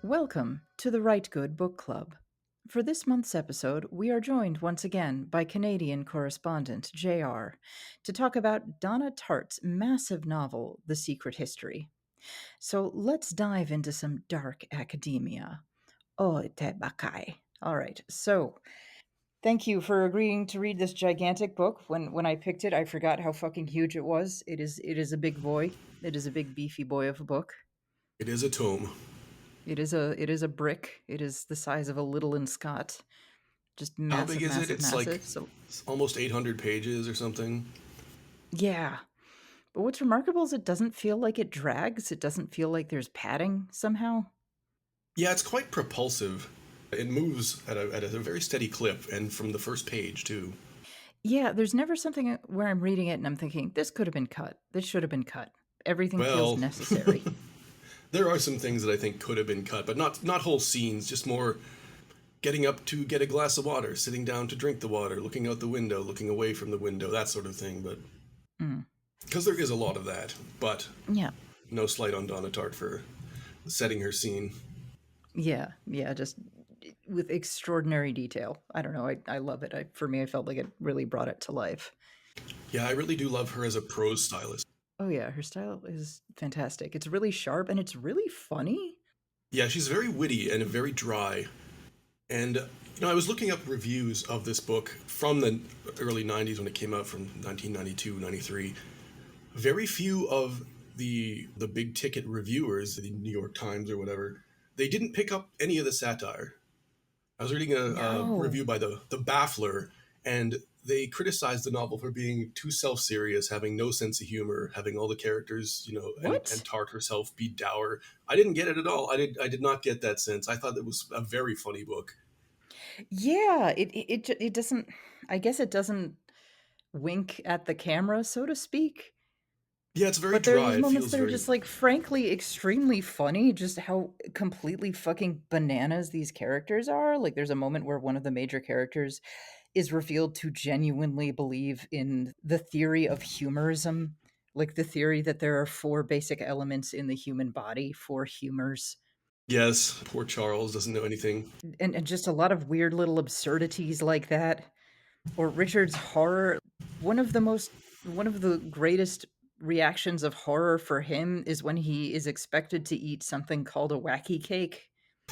Welcome to the Rite Gud Book Club. For this month's episode, we are joined once again by Canadian correspondent JR to talk about Donna Tartt's massive novel, The Secret History. So let's dive into some dark academia. Vacchè. All right, so thank you for agreeing to read this gigantic book. When I picked it, I forgot how fucking huge it was. It is a big boy. It is a big beefy boy of a book. It is a tome. It is a brick. It is the size of a Little Scott. Just How big massive, is it? massive, It's like massive. So almost 800 pages or something. yeah. But what's remarkable is it doesn't feel like it drags. It doesn't feel like there's padding somehow. Yeah, it's quite propulsive. It moves at a very steady clip, and from the first page, too. Yeah, there's never something where I'm reading it and I'm thinking, this could have been cut. This should have been cut. Everything feels Well, necessary. there are some things that I think could have been cut, but not whole scenes, just more getting up to get a glass of water, sitting down to drink the water, looking out the window, looking away from the window, that sort of thing. But Mm. because there is a lot of that, but Yeah. no slight on Donna Tartt for setting her scene. Yeah. Yeah. Just with extraordinary detail. I don't know. I love it. For me, I felt like it really brought it to life. Yeah, I really do love her as a prose stylist. Oh, yeah. Her style is fantastic. It's really sharp and it's really funny. Yeah, she's very witty and very dry. And, I was looking up reviews of this book from the early 90s when it came out, from 1992, 93. Very few of the big ticket reviewers, the New York Times or whatever, they didn't pick up any of the satire. I was reading a No. review by the Baffler, and they criticized the novel for being too self-serious, having no sense of humor, having all the characters, and What? Tart herself be dour. I didn't get it at all. I did not get that sense. I thought it was a very funny book. Yeah, it doesn't. I guess it doesn't wink at the camera, so to speak. Yeah, it's very But there are dry. these It moments feels that are very. just like frankly extremely funny. Just how completely fucking bananas these characters are. Like, there's a moment where one of the major characters is revealed to genuinely believe in the theory of humorism, like the theory that there are four basic elements in the human body, four humors, Yes, poor Charles doesn't know anything. and just a lot of weird little absurdities like that. Or Richard's horror. One of the greatest reactions of horror for him is when he is expected to eat something called a wacky cake.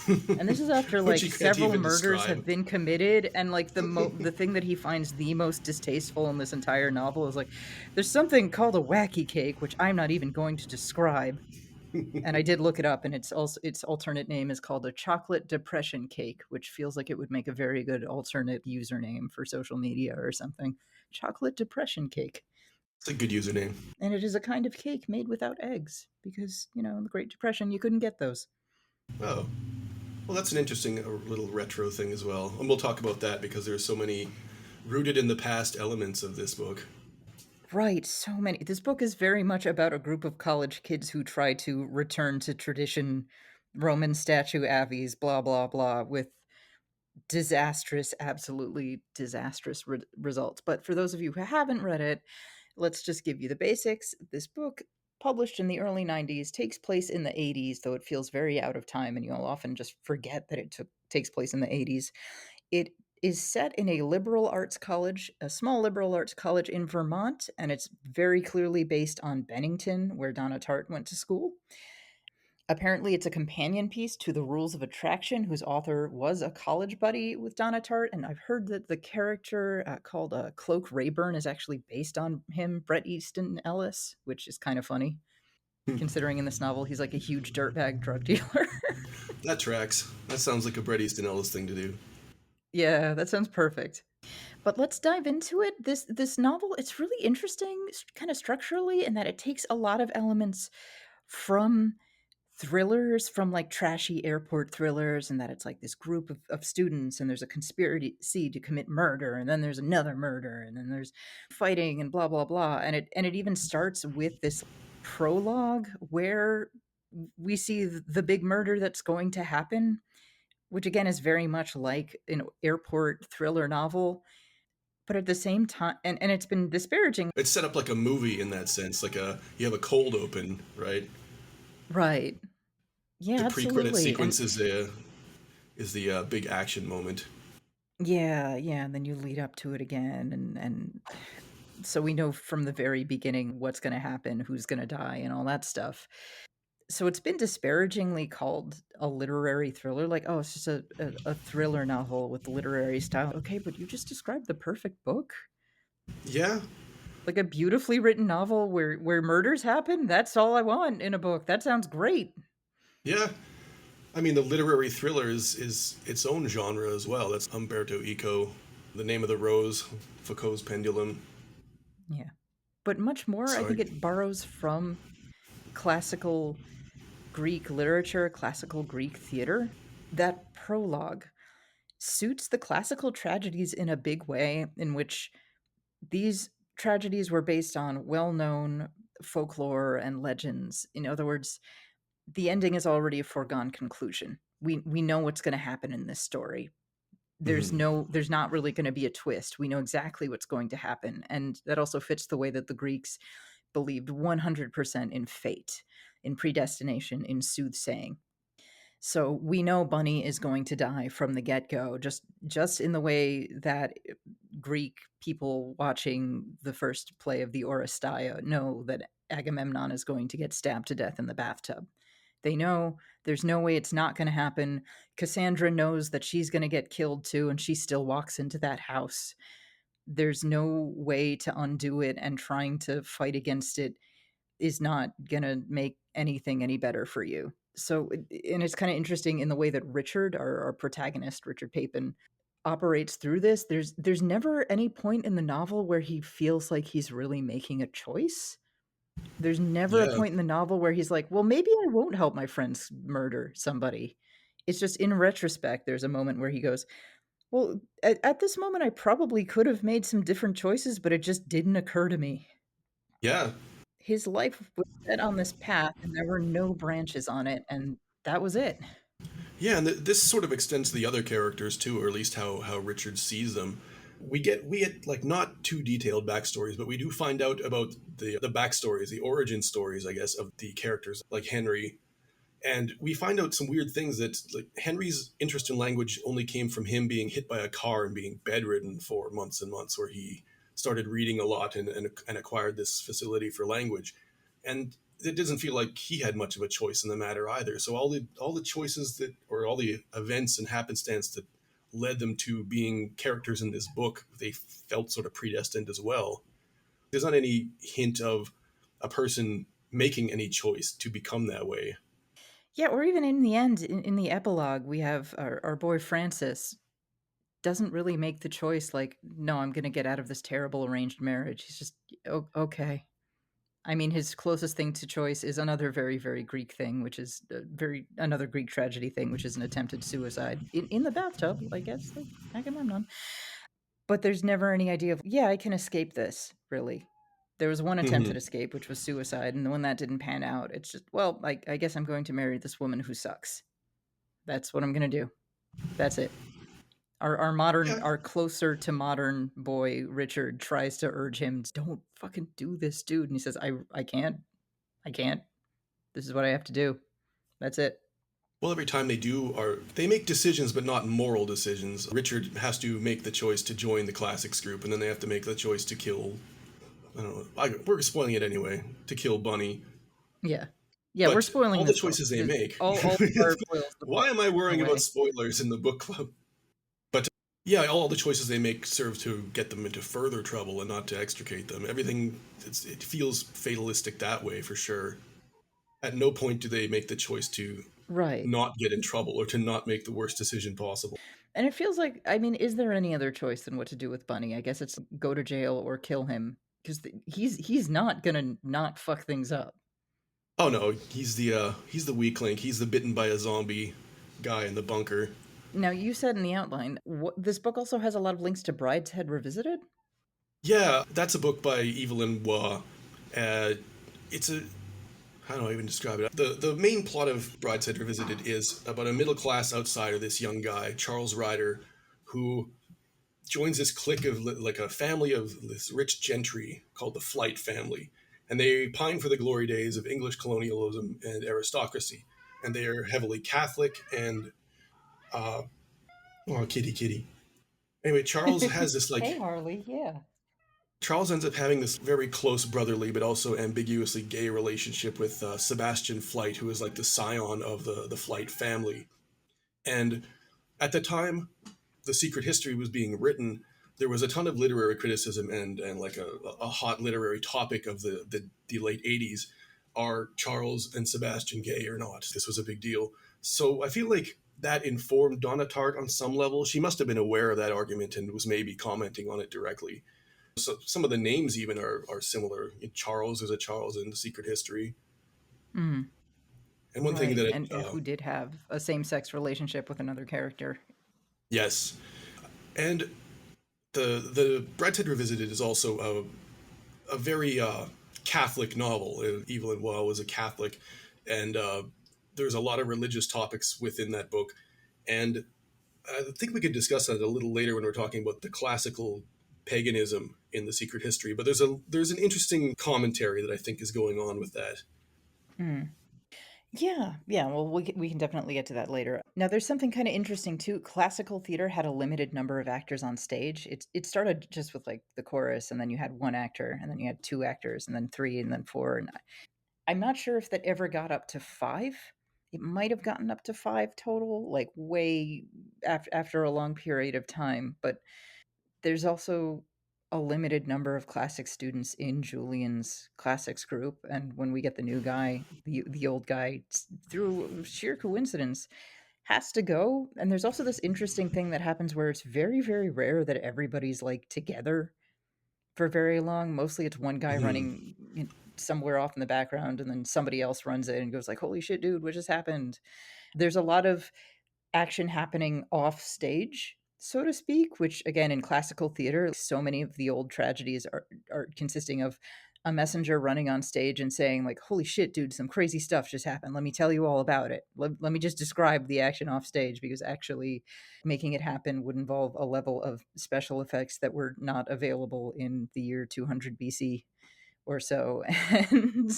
And this is after Which like you can't several even murders have describe. been committed, and like the thing that he finds the most distasteful in this entire novel is like, there's something called a wacky cake which I'm not even going to describe. And I did look it up, and its alternate name is called a chocolate depression cake, which feels like it would make a very good alternate username for social media or something. Chocolate depression cake. It's a good username. And it is a kind of cake made without eggs because, in the Great Depression you couldn't get those. Oh, well, that's an interesting little retro thing as well. And we'll talk about that because there's so many rooted in the past elements of this book. Right, so many. This book is very much about a group of college kids who try to return to tradition, Roman statue avies, blah blah blah, with disastrous, absolutely disastrous results. But for those of you who haven't read it, let's just give you the basics. This book, published in the early 90s, takes place in the 80s, though it feels very out of time, and you'll often just forget that takes place in the 80s. It is set in a liberal arts college, a small liberal arts college in Vermont, and it's very clearly based on Bennington, where Donna Tartt went to school. Apparently, it's a companion piece to The Rules of Attraction, whose author was a college buddy with Donna Tartt. And I've heard that the character called Cloak Rayburn is actually based on him, Bret Easton Ellis, which is kind of funny, considering in this novel he's like a huge dirtbag drug dealer. That tracks. That sounds like a Bret Easton Ellis thing to do. Yeah, that sounds perfect. But let's dive into it. This novel, it's really interesting, kind of structurally, in that it takes a lot of elements from thrillers, from like trashy airport thrillers, and that it's like this group of students and there's a conspiracy to commit murder, and then there's another murder, and then there's fighting and blah blah blah. And it even starts with this prologue where we see the big murder that's going to happen, which again is very much like an airport thriller novel. But at the same time, and it's been disparaging. It's set up like a movie in that sense, like you have a cold open, right? Right. Yeah, The pre-credit absolutely, and sequence is the big action moment. yeah, yeah, and then you lead up to it again, and so we know from the very beginning what's gonna happen, who's gonna die, and all that stuff. So it's been disparagingly called a literary thriller, like, "Oh, it's just a thriller novel with literary style." Okay, but you just described the perfect book. Yeah, Like a beautifully written novel where murders happen, that's all I want in a book. That sounds great. yeah. I mean, the literary thriller is its own genre as well. That's Umberto Eco, The Name of the Rose, Foucault's Pendulum. Yeah. But much more, I think Sorry. it borrows from classical Greek literature, classical Greek theater. That prologue suits the classical tragedies in a big way, in which these tragedies were based on well-known folklore and legends. In other words, the ending is already a foregone conclusion. We know what's gonna happen in this story. Hmm. There's not really gonna be a twist. We know exactly what's going to happen, and that also fits the way that the Greeks believed 100% in fate, in predestination, in soothsaying. So we know Bunny is going to die from the get-go, just in the way that Greek people watching the first play of the Oresteia know that Agamemnon is going to get stabbed to death in the bathtub. They know there's no way it's not going to happen. Cassandra knows that she's going to get killed too, and she still walks into that house. There's no way to undo it, and trying to fight against it is not gonna make anything any better for you. So, and it's kind of interesting in the way that Richard, our protagonist, Richard Papin, operates through this. There's never any point in the novel where he feels like he's really making a choice. There's never a Yeah, point in the novel where he's like, well, maybe I won't help my friends murder somebody. It's just in retrospect, there's a moment where he goes, well, at this moment, I probably could have made some different choices, but it just didn't occur to me. yeah, His life was set on this path, and there were no branches on it, and that was it. yeah. And this sort of extends to the other characters too, or at least how Richard sees them. We get like not too detailed backstories, but we do find out about the backstories, the origin stories, I guess, of the characters like Henry. And we find out some weird things that like Henry's interest in language only came from him being hit by a car and being bedridden for months and months, where he started reading a lot and acquired this facility for language. And it doesn't feel like he had much of a choice in the matter either. So all the choices that or all the events and happenstance that led them to being characters in this book, they felt sort of predestined as well. There's not any hint of a person making any choice to become that way. Yeah, or even in the end, in the epilogue, we have our boy Francis doesn't really make the choice like, "No, I'm gonna get out of this terrible arranged marriage." He's just, "O okay." I mean, his closest thing to choice is another very, very Greek thing, which is very another Greek tragedy thing, which is an attempted suicide in the bathtub, I guess, like Agamemnon. But there's never any idea of, "Yeah, I can escape this," really. There was one attempted escape, which was suicide, and when that didn't pan out, it's just, "Well, I guess I'm going to marry this woman who sucks. That's what I'm gonna do. That's it." Yeah, Our closer to modern boy, Richard, tries to urge him, "Don't fucking do this, dude," and he says, I can't. I can't. This is what I have to do. That's it." well, every time they do, are they make decisions, but not moral decisions. Richard has to make the choice to join the classics group, and then they have to make the choice to kill. I don't know. We're spoiling it anyway. To kill Bunny, Yeah. Yeah, we're but spoiling all the this book. choices they make. All the fire spoils the book. Why am I No worrying about way. spoilers in the book club? But yeah, all the choices they make serve to get them into further trouble and not to extricate them. Everything it feels fatalistic that way for sure. At no point do they make the choice to Right. not get in trouble or to not make the worst decision possible. And it feels like, I mean, is there any other choice than what to do with Bunny? I guess it's go to jail or kill him because he's not gonna not fuck things up. Oh no, he's the weak link. He's the bitten by a zombie guy in the bunker. Now, you said in the outline, this book also has a lot of links to Brideshead Revisited. Yeah, that's a book by Evelyn Waugh. It's a how do I even describe it? The main plot of Brideshead Revisited is about a middle class outsider, this young guy, Charles Ryder, who joins this clique of like a family of this rich gentry called the Flight family, and they pine for the glory days of English colonialism and aristocracy. and they are heavily Catholic. And oh, kitty, kitty. Anyway, Charles has this Hey, like Harley. Yeah. Charles ends up having this very close brotherly but also ambiguously gay relationship with Sebastian Flight, who is like the scion of the Flight family. And at the time the Secret History was being written, there was a ton of literary criticism and like a hot literary topic of the late 80s. Are Charles and Sebastian gay or not? This was a big deal. So I feel like that informed Donna Tartt on some level. She must have been aware of that argument and was maybe commenting on it directly. So some of the names even are similar. Charles is a Charles in the Secret History. Mm, And one thing right. that, And who did have a same-sex relationship with another character. yes. And the Brideshead Revisited is also a very Catholic novel. Evelyn Waugh was a Catholic, and there's a lot of religious topics within that book. And I think we could discuss that a little later when we're talking about the classical paganism in the Secret History. But there's an interesting commentary that I think is going on with that. Mm. Yeah, yeah. Well, we can definitely get to that later. Now, there's something kind of interesting too. Classical theater had a limited number of actors on stage. It started just with like the chorus, and then you had one actor, and then you had two actors, and then three, and then four. And I'm not sure if that ever got up to five. It might have gotten up to five total, like way after a long period of time. But there's also a limited number of classics students in Julian's classics group, and when we get the new guy, the old guy, through sheer coincidence, has to go. And there's also this interesting thing that happens where it's very, very rare that everybody's like together for very long. Mostly it's one guy Hmm. running somewhere off in the background, and then somebody else runs it and goes like, "Holy shit, dude, what just happened?" There's a lot of action happening off stage, so to speak, which again in classical theater, so many of the old tragedies are consisting of a messenger running on stage and saying like, "Holy shit, dude, some crazy stuff just happened. Let me tell you all about it. Let me just describe the action off stage," because actually making it happen would involve a level of special effects that were not available in the year 200 BC or so. And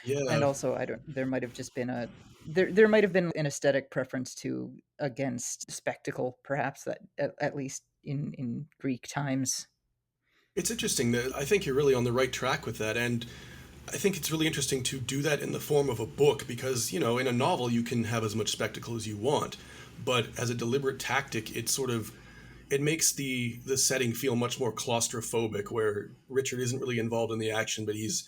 Yeah, also I don't there might have just been a there might have been an aesthetic preference to against spectacle, perhaps, that at least in Greek times. it's interesting that I think you're really on the right track with that. And I think it's really interesting to do that in the form of a book because, in a novel you can have as much spectacle as you want, but as a deliberate tactic, it makes the setting feel much more claustrophobic where Richard isn't really involved in the action, but he's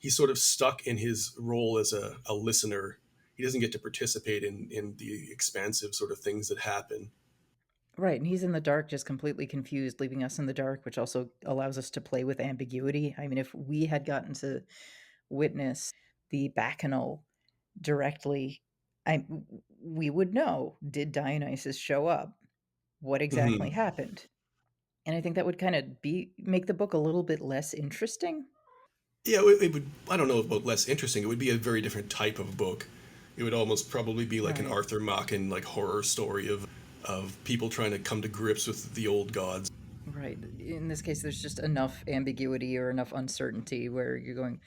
sort of stuck in his role as a listener. He doesn't get to participate in the expansive sort of things that happen. Right, and he's in the dark, just completely confused, leaving us in the dark, which also allows us to play with ambiguity. I mean, if we had gotten to witness the Bacchanal directly, I we would know, did Dionysus show up? What exactly Hmm. happened? And I think that would kinda be make the book a little bit less interesting. Yeah, it would. I don't know about less interesting. It would be a very different type of book. It would almost probably be like an Right, Arthur Machen like horror story of people trying to come to grips with the old gods. right. In this case, there's just enough ambiguity or enough uncertainty where you're going,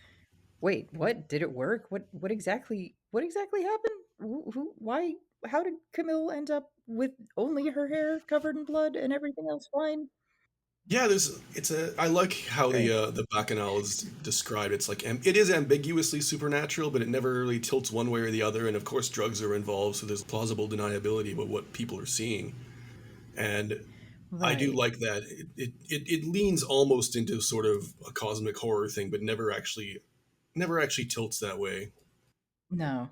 "Wait, what? Did it work? What exactly happened? Who why how did Camille end up with only her hair covered in blood and everything else fine?" Yeah, there's it's a I like how Great. the Bacchanal is described. It's like it is ambiguously supernatural, but it never really tilts one way or the other. And of course, drugs are involved, so there's plausible deniability about what people are seeing. And I do Right. like that. It leans almost into sort of a cosmic horror thing, but never actually tilts that way. No.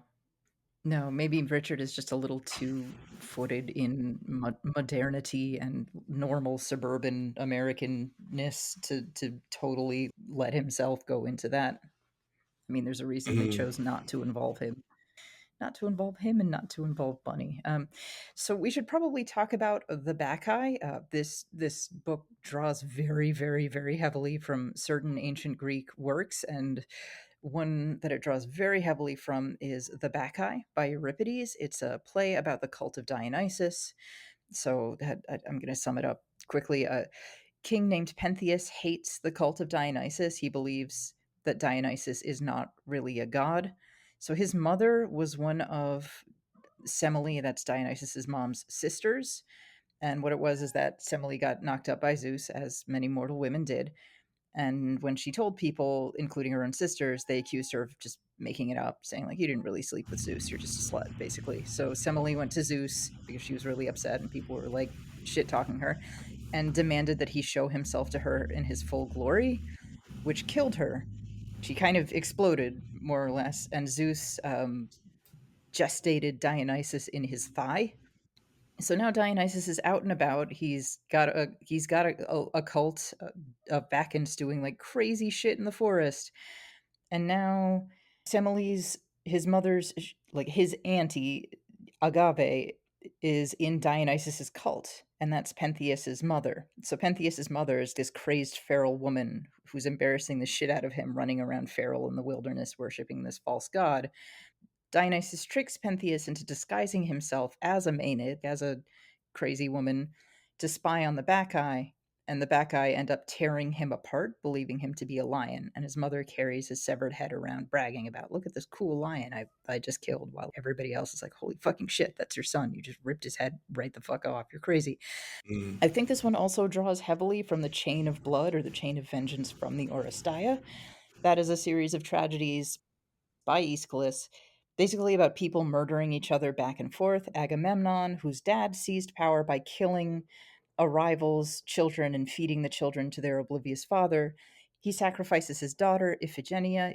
No, maybe Richard is just a little too footed in modernity and normal suburban Americanness to totally let himself go into that. I mean, there's a reason they Mhm. chose not to involve him and not to involve Bunny. So we should probably talk about the Bacchae. This book draws very, very, very heavily from certain ancient Greek works, and one that it draws very heavily from is The Bacchae by Euripides. It's a play about the cult of Dionysus. So I'm going to sum it up quickly. A king named Pentheus hates the cult of Dionysus. He believes that Dionysus is not really a god. So his mother was one of Semele, that's Dionysus's mom's sisters. And what it was is that Semele got knocked up by Zeus, as many mortal women did. And when she told people, including her own sisters, they accused her of just making it up, saying, like, you didn't really sleep with Zeus. You're just a slut, basically. So Semele went to Zeus because she was really upset and people were like shit talking her and demanded that he show himself to her in his full glory, which killed her. She kind of exploded, more or less. And Zeus gestated Dionysus in his thigh. So now Dionysus is out and about. He's got a cult of Bacchants doing like crazy shit in the forest, and now Semele's his mother's like his auntie Agave is in Dionysus's cult, and that's Pentheus's mother. So Pentheus's mother is this crazed feral woman who's embarrassing the shit out of him, running around feral in the wilderness, worshiping this false god. Dionysus tricks Pentheus into disguising himself as a Maenad, as a crazy woman, to spy on the Bacchae, and the Bacchae end up tearing him apart, believing him to be a lion. And his mother carries his severed head around, bragging about, look at this cool lion I just killed, while everybody else is like, holy fucking shit, that's your son. You just ripped his head right the fuck off. You're crazy. Mm. I think this one also draws heavily from the chain of blood or the chain of vengeance from the Oresteia. That is a series of tragedies by Aeschylus, basically about people murdering each other back and forth. Agamemnon, whose dad seized power by killing a rival's children and feeding the children to their oblivious father, he sacrifices his daughter, Iphigenia,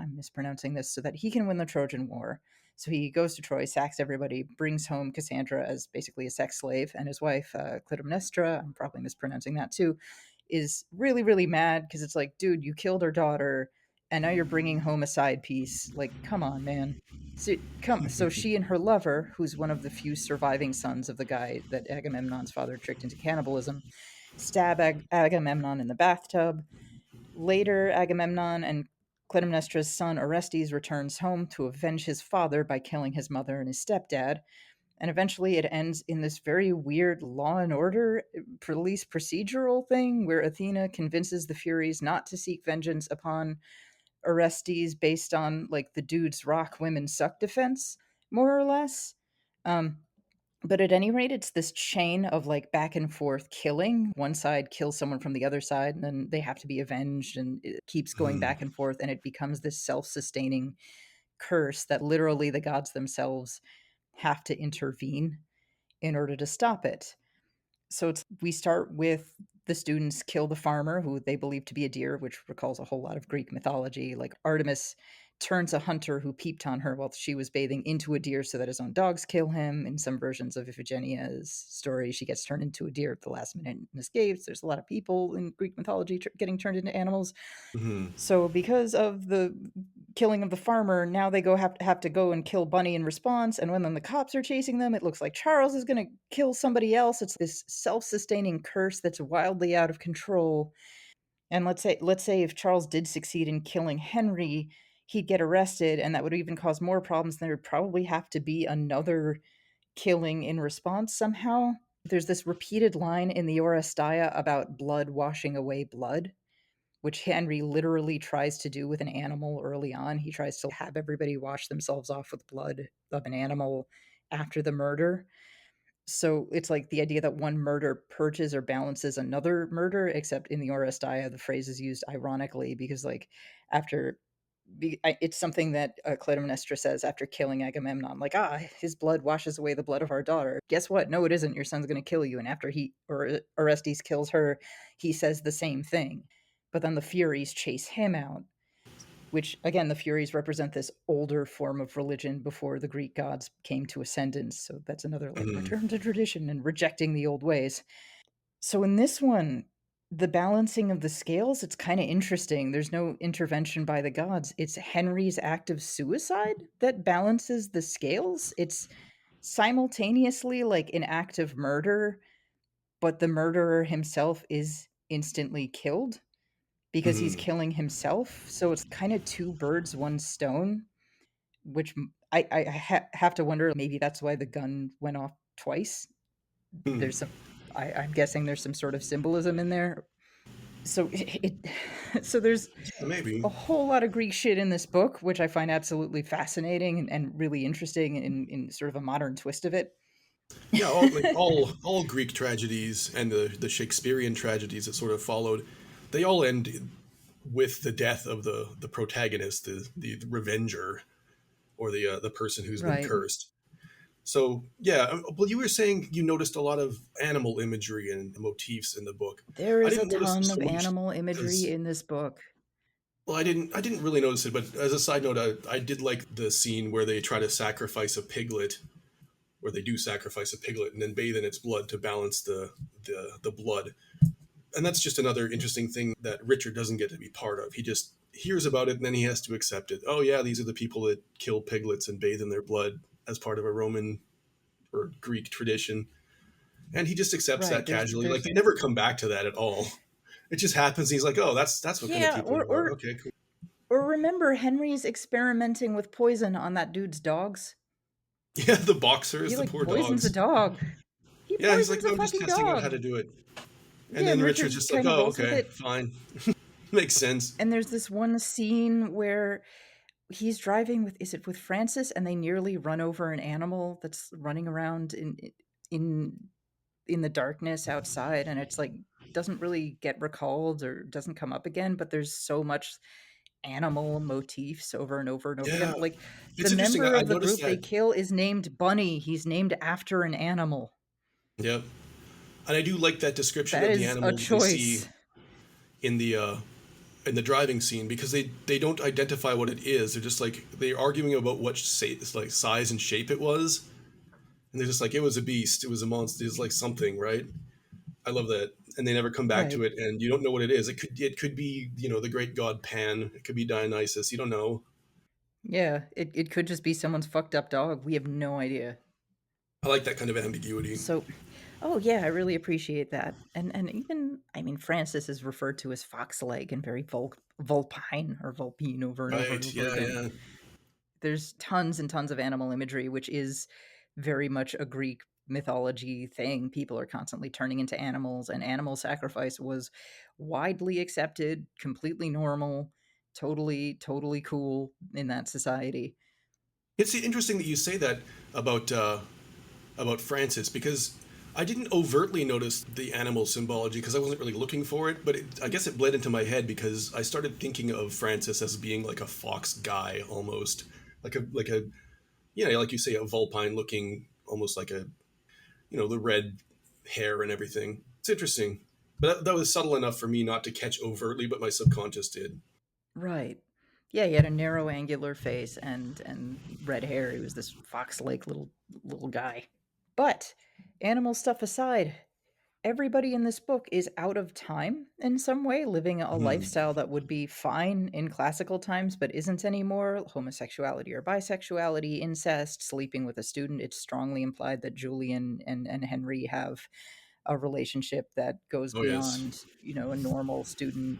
I'm mispronouncing this, so that he can win the Trojan War. So he goes to Troy, sacks everybody, brings home Cassandra as basically a sex slave, and his wife, Clytemnestra, I'm probably mispronouncing that too, is really, really mad because it's like, dude, you killed her daughter, and now you're bringing home a side piece. Like, come on, man. So she and her lover, who's one of the few surviving sons of the guy that Agamemnon's father tricked into cannibalism, stab Agamemnon in the bathtub. Later, Agamemnon and Clytemnestra's son Orestes returns home to avenge his father by killing his mother and his stepdad. And eventually it ends in this very weird Law and Order police procedural thing where Athena convinces the Furies not to seek vengeance upon Orestes based on like the dude's rock women suck defense, more or less. Um, but at any rate, it's this chain of like back and forth killing. One side kills someone from the other side, and then they have to be avenged, and it keeps going Mm. back and forth, and it becomes this self sustaining curse that literally the gods themselves have to intervene in order to stop it. So we start with the students kill the farmer who they believe to be a deer, which recalls a whole lot of Greek mythology. Like Artemis turns a hunter who peeped on her while she was bathing into a deer so that his own dogs kill him. In some versions of Iphigenia's story, she gets turned into a deer at the last minute and escapes. There's a lot of people in Greek mythology getting turned into animals. Mm. So because of the killing of the farmer, now they have to go and kill Bunny in response. And when then the cops are chasing them, it looks like Charles is going to kill somebody else. It's this self-sustaining curse that's wildly out of control. And let's say if Charles did succeed in killing Henry, he'd get arrested, and that would even cause more problems. There would probably have to be another killing in response somehow. There's this repeated line in the Oresteia about blood washing away blood, which Henry literally tries to do with an animal early on. He tries to have everybody wash themselves off with blood of an animal after the murder. So it's like the idea that one murder purges or balances another murder, except in the Oresteia, the phrase is used ironically because, like, after it's something that Clytemnestra says after killing Agamemnon, like, his blood washes away the blood of our daughter. Guess what? No, it isn't. Your son's going to kill you. And after Orestes kills her, he says the same thing. But then the Furies chase him out, which again, the Furies represent this older form of religion before the Greek gods came to ascendance. So that's another like Mm. return to tradition and rejecting the old ways. So in this one, the balancing of the scales, it's kind of interesting. There's no intervention by the gods. It's Henry's act of suicide that balances the scales. It's simultaneously like an act of murder, but the murderer himself is instantly killed because he's Mm. killing himself. So it's kind of two birds, one stone, which I have to wonder, maybe that's why the gun went off twice. Mm. There's some, I'm guessing there's some sort of symbolism in there. So so there's Yeah, maybe. a whole lot of Greek shit in this book, which I find absolutely fascinating and really interesting in sort of a modern twist of it. Yeah, all Greek tragedies and the Shakespearean tragedies that sort of followed, they all end with the death of the protagonist, the revenger, or the person who's been Right. cursed. So yeah, well, you were saying you noticed a lot of animal imagery and motifs in the book. There I is a didn't notice them ton so of much animal imagery because, in this book. well, I didn't really notice it. But as a side note, I did like the scene where they try to sacrifice a piglet, where they do sacrifice a piglet and then bathe in its blood to balance the blood. And that's just another interesting thing that Richard doesn't get to be part of. He just hears about it and then he has to accept it. Oh yeah, these are the people that kill piglets and bathe in their blood as part of a Roman or Greek tradition. And he just accepts Right. that casually. Like There's they never come back to that at all. It just happens. He's like, oh, that's what kind of yeah, people you are. Okay, cool. or remember Henry's experimenting with poison on that dude's dogs? Yeah, the boxers, He the like poor poisons a dogs. dog. He Yeah, he's like, poisons no, a I'm just fucking testing out how dog. to do it. And Yeah, then and Richard's Richard just like, kind of oh, rolls with okay, it. fine. Makes sense. And there's this one scene where he's driving with is it with Francis and they nearly run over an animal that's running around in in the darkness outside and it's like doesn't really get recalled or doesn't come up again, but there's so much animal motifs over and over and over again. Yeah, Like the it's interesting. member I of the noticed group they that. kill is named Bunny. He's named after an animal. Yep. And I do like that description That of the is a animal that they see choice. in the driving scene because they don't identify what it is. They're just like they're arguing about what like size and shape it was, and they're just like it was a beast, it was a monster, it's like something, right? I love that, and they never come back to Right. it, and you don't know what it is. It could be the great god Pan. It could be Dionysus. You don't know. Yeah, it could just be someone's fucked up dog. We have no idea. I like that kind of ambiguity. So, oh yeah, I really appreciate that. And even I mean Francis is referred to as fox-like and very vulpine or vulpine over and over and Right? over Yeah, again. yeah. There's tons and tons of animal imagery, which is very much a Greek mythology thing. People are constantly turning into animals, and animal sacrifice was widely accepted, completely normal, totally cool in that society. It's interesting that you say that about Francis because I didn't overtly notice the animal symbology because I wasn't really looking for it, but I guess it bled into my head because I started thinking of Francis as being like a fox guy almost, like a yeah, like you say, a vulpine looking, almost like a the red hair and everything. It's interesting, but that was subtle enough for me not to catch overtly, but my subconscious did. Right. Yeah, he had a narrow angular face and red hair. He was this fox-like little guy. But animal stuff aside, everybody in this book is out of time in some way, living a Hmm. lifestyle that would be fine in classical times but isn't anymore. Homosexuality or bisexuality, incest, sleeping with a student. It's strongly implied that Julian and Henry have a relationship that goes Oh yes. beyond, a normal student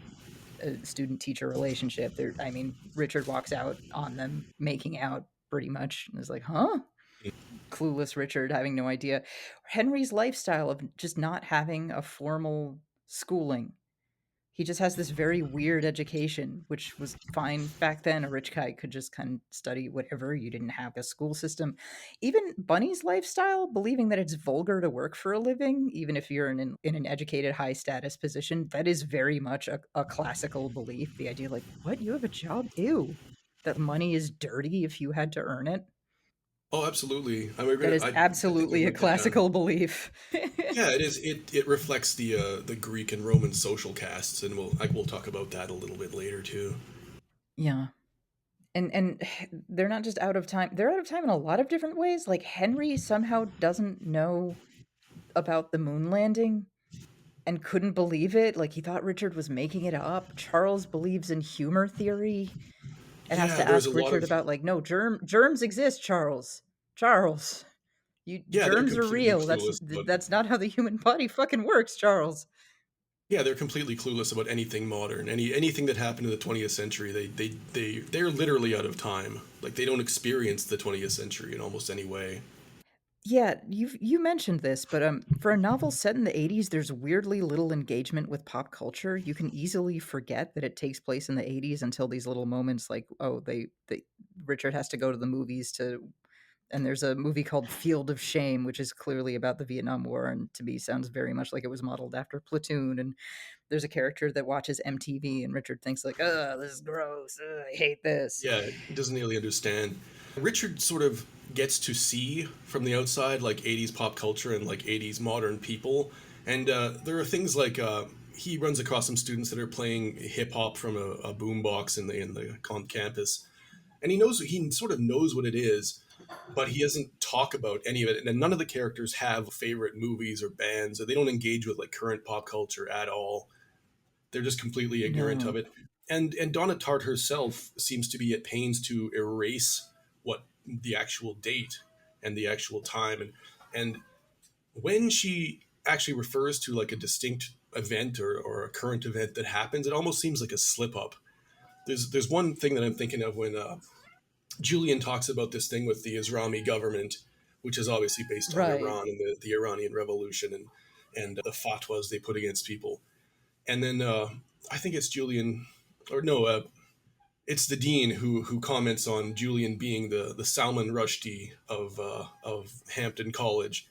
teacher relationship. There, I mean, Richard walks out on them making out pretty much and is like, huh? Clueless Richard having no idea. Henry's lifestyle of just not having a formal schooling. He just has this very weird education, which was fine back then. A rich guy could just kind of study whatever. You didn't have a school system. Even Bunny's lifestyle, believing that it's vulgar to work for a living, even if you're in an educated, high status position, that is very much a classical belief. The idea, like, what? You have a job? Ew. That money is dirty if you had to earn it. Oh, absolutely. I mean, That is I think I absolutely a wrote that down. classical belief. Yeah, it is. It reflects the Greek and Roman social castes, and we'll talk about that a little bit later too. Yeah. And they're not just out of time. They're out of time in a lot of different ways. Like Henry somehow doesn't know about the moon landing and couldn't believe it. Like he thought Richard was making it up. Charles believes in humor theory and has Yeah, to there's a ask lot Richard of about like, no, germs exist, Charles. Charles, you yeah, they're germs are completely real. That's clueless about that's not how the human body fucking works, Charles. yeah, they're completely clueless about anything modern. Anything that happened in the 20th century, they're literally out of time. Like they don't experience the 20th century in almost any way. Yeah, you mentioned this, but, for a novel set in the '80s, there's weirdly little engagement with pop culture. You can easily forget that it takes place in the '80s until these little moments like, oh, they Richard has to go to the movies to and there's a movie called Field of Shame, which is clearly about the Vietnam War, and to me sounds very much like it was modeled after Platoon, and there's a character that watches MTV, and Richard thinks like, "Ugh, this is gross. Ugh, I hate this." Yeah, he doesn't really understand. Richard sort of gets to see from the outside like 80s pop culture and like 80s modern people. And there are things like he runs across some students that are playing hip hop from a boombox in the on campus. And he sort of knows what it is, but he doesn't talk about any of it. And none of the characters have favorite movies or bands, or they don't engage with like current pop culture at all. They're just completely ignorant of No. it. And Donna Tartt herself seems to be at pains to erase what the actual date and the actual time and when she actually refers to like a distinct event or a current event that happens, it almost seems like a slip up. There's one thing that I'm thinking of when Julian talks about this thing with the Israeli government, which is obviously based on Right. Iran and the Iranian Revolution and the fatwas they put against people. And then I think it's Julian, or no, it's the dean who comments on Julian being the Salman Rushdie of Hampton College,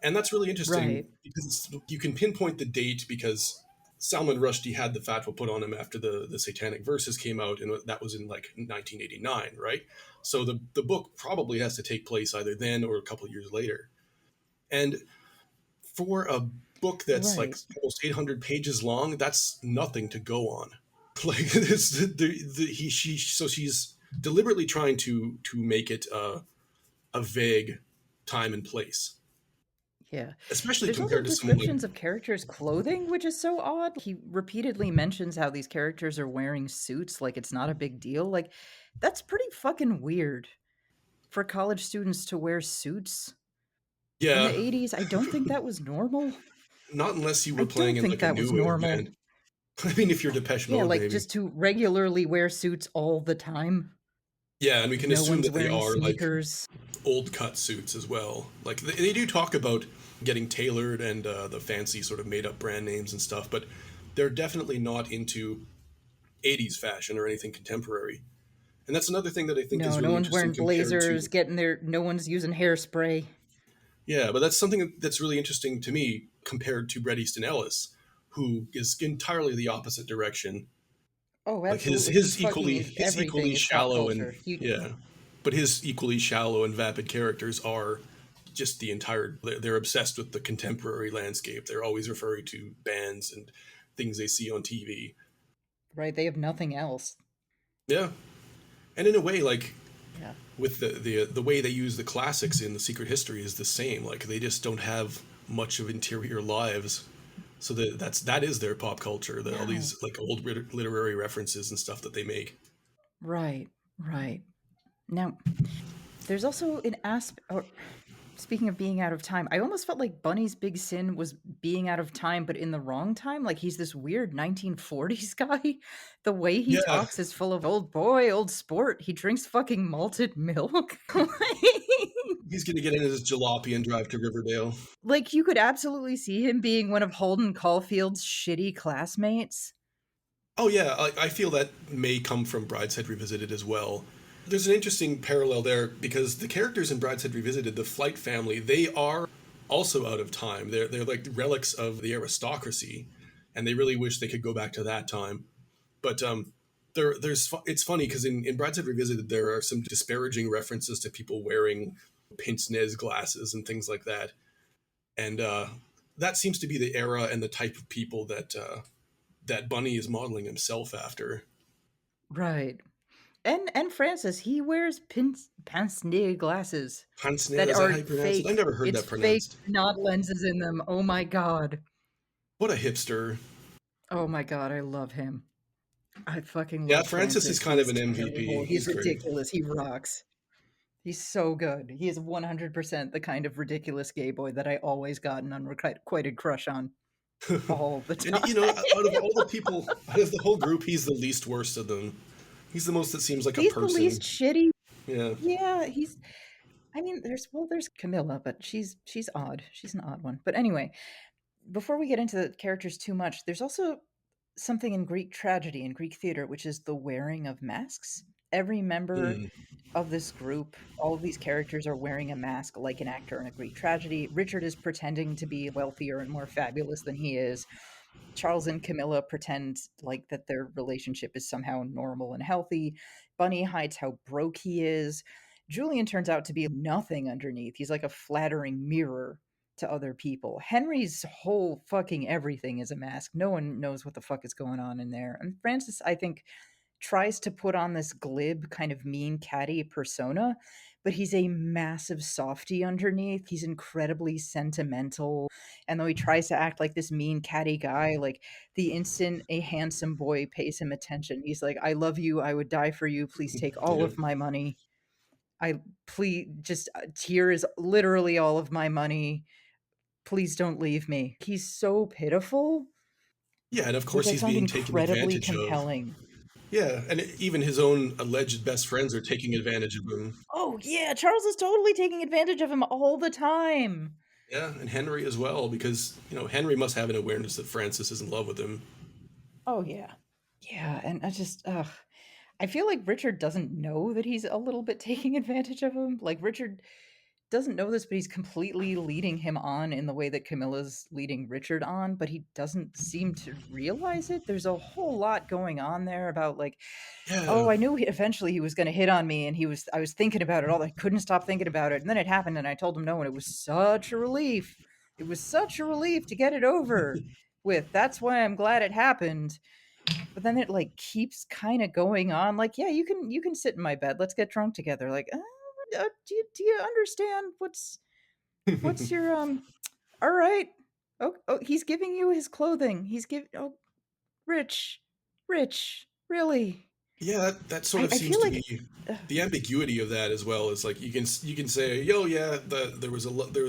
and that's really interesting Right. because you can pinpoint the date because Salman Rushdie had the fatwa put on him after the Satanic Verses came out, and that was in like 1989, right? So the book probably has to take place either then or a couple of years later. And for a book that's like Right. almost 800 pages long, that's nothing to go on. Like this, so she's deliberately trying to make it a vague time and place, Yeah. especially There's also compared to someone like descriptions of characters' clothing, which is so odd. He repeatedly mentions how these characters are wearing suits like it's not a big deal. Like, that's pretty fucking weird for college students to wear suits. In the yeah, '80s, I don't think that was normal. not unless you I were playing don't in think like a that was new wave normal. band. I mean, if you're Depeche Yeah, Mode, like, maybe. just to regularly wear suits all the time. Yeah, and we can No assume one's that they wearing are like sneakers. old cut suits as well. Like they do talk about getting tailored and the fancy sort of made up brand names and stuff, but they're definitely not into 80s fashion or anything contemporary. And that's another thing that I think is No, no really one's interesting wearing compared blazers, to, getting their no one's using hairspray. yeah, but that's something that's really interesting to me compared to Bret Easton Ellis, who is entirely the opposite direction. Oh, Like his absolutely. He his fucking equally is his everything equally is pop shallow culture. and He yeah, but his equally shallow and vapid characters are just the entire. They're obsessed with the contemporary landscape. They're always referring to bands and things they see on TV. right, they have nothing else. Yeah, and in a way, like Yeah. with the way they use the classics in the Secret History is the same. Like they just don't have much of interior lives. So that is their pop culture. All No. these like old literary references and stuff that they make. Right, right. Now, there's also an aspect or speaking of being out of time, I almost felt like Bunny's big sin was being out of time, but in the wrong time. Like he's this weird 1940s guy. The way he Yeah, talks is full of old boy, old sport. He drinks fucking malted milk. he's gonna get in his jalopy and drive to Riverdale. Like you could absolutely see him being one of Holden Caulfield's shitty classmates. Oh yeah, I feel that may come from Brideshead Revisited as well. There's an interesting parallel there because the characters in Brideshead Revisited, the Flight family, they are also out of time. They're like relics of the aristocracy, and they really wish they could go back to that time. But it's funny because in Brideshead Revisited there are some disparaging references to people wearing pince nez glasses and things like that, and that seems to be the era and the type of people that Bunny is modeling himself after. Right. And Francis, he wears pince-nez glasses Pince nez, that is that how are you pronounce it? I've fake. never heard It's that fake, pronounced. not lenses in them. Oh my god. What a hipster. Oh my god, I love him. I fucking Yeah, love Francis is Francis. kind of He's an MVP. terrible. He's He's great. ridiculous. He rocks. He's so good. He is 100% the kind of ridiculous gay boy that I always got an unrequited crush on all the And time. out of all the people, out of the whole group, he's the least worst of them. He's the most that seems like a He's the least person. shitty. Yeah. Yeah, I mean, there's Camilla, but she's odd. She's an odd one. But anyway, before we get into the characters too much, there's also something in Greek tragedy and Greek theater, which is the wearing of masks. Every member Mm. of this group, all of these characters are wearing a mask like an actor in a Greek tragedy. Richard is pretending to be wealthier and more fabulous than he is. Charles and Camilla pretend like that their relationship is somehow normal and healthy. Bunny hides how broke he is. Julian turns out to be nothing underneath. He's like a flattering mirror to other people. Henry's whole fucking everything is a mask. No one knows what the fuck is going on in there. And Francis, I think, tries to put on this glib, kind of mean, catty persona, but he's a massive softy underneath. He's incredibly sentimental. And though he tries to act like this mean, catty guy, like the instant a handsome boy pays him attention, he's like, I love you. I would die for you. Please take all Yeah. of my money. I please just here is literally all of my money. Please don't leave me. He's so pitiful, Yeah, and of which course I he's found being taken incredibly advantage of. compelling. Yeah, and even his own alleged best friends are taking advantage of him. Oh, yeah, Charles is totally taking advantage of him all the time. Yeah, and Henry as well, because Henry must have an awareness that Francis is in love with him. Oh, yeah. Yeah, and I just ugh. I feel like Richard doesn't know that he's a little bit taking advantage of him. Like, Richard doesn't know this, but he's completely leading him on in the way that Camilla's leading Richard on, but he doesn't seem to realize it. There's a whole lot going on there about, like, Yeah, "Oh, I knew eventually he was gonna hit on me, and I was thinking about it all I couldn't stop thinking about it, and then it happened, and I told him no, and it was such a relief. It was such a relief to get it over with. That's why I'm glad it happened." But then it, like, keeps kinda going on, like, "Yeah, you can sit in my bed, let's get drunk together." Like, do you understand what's your, alright. Oh, he's giving you his clothing. He's giving. Oh, Rich, Rich, really?" yeah, that sort of I seems feel to like be the ambiguity of that as well. Is like you can say, yo, yeah, there was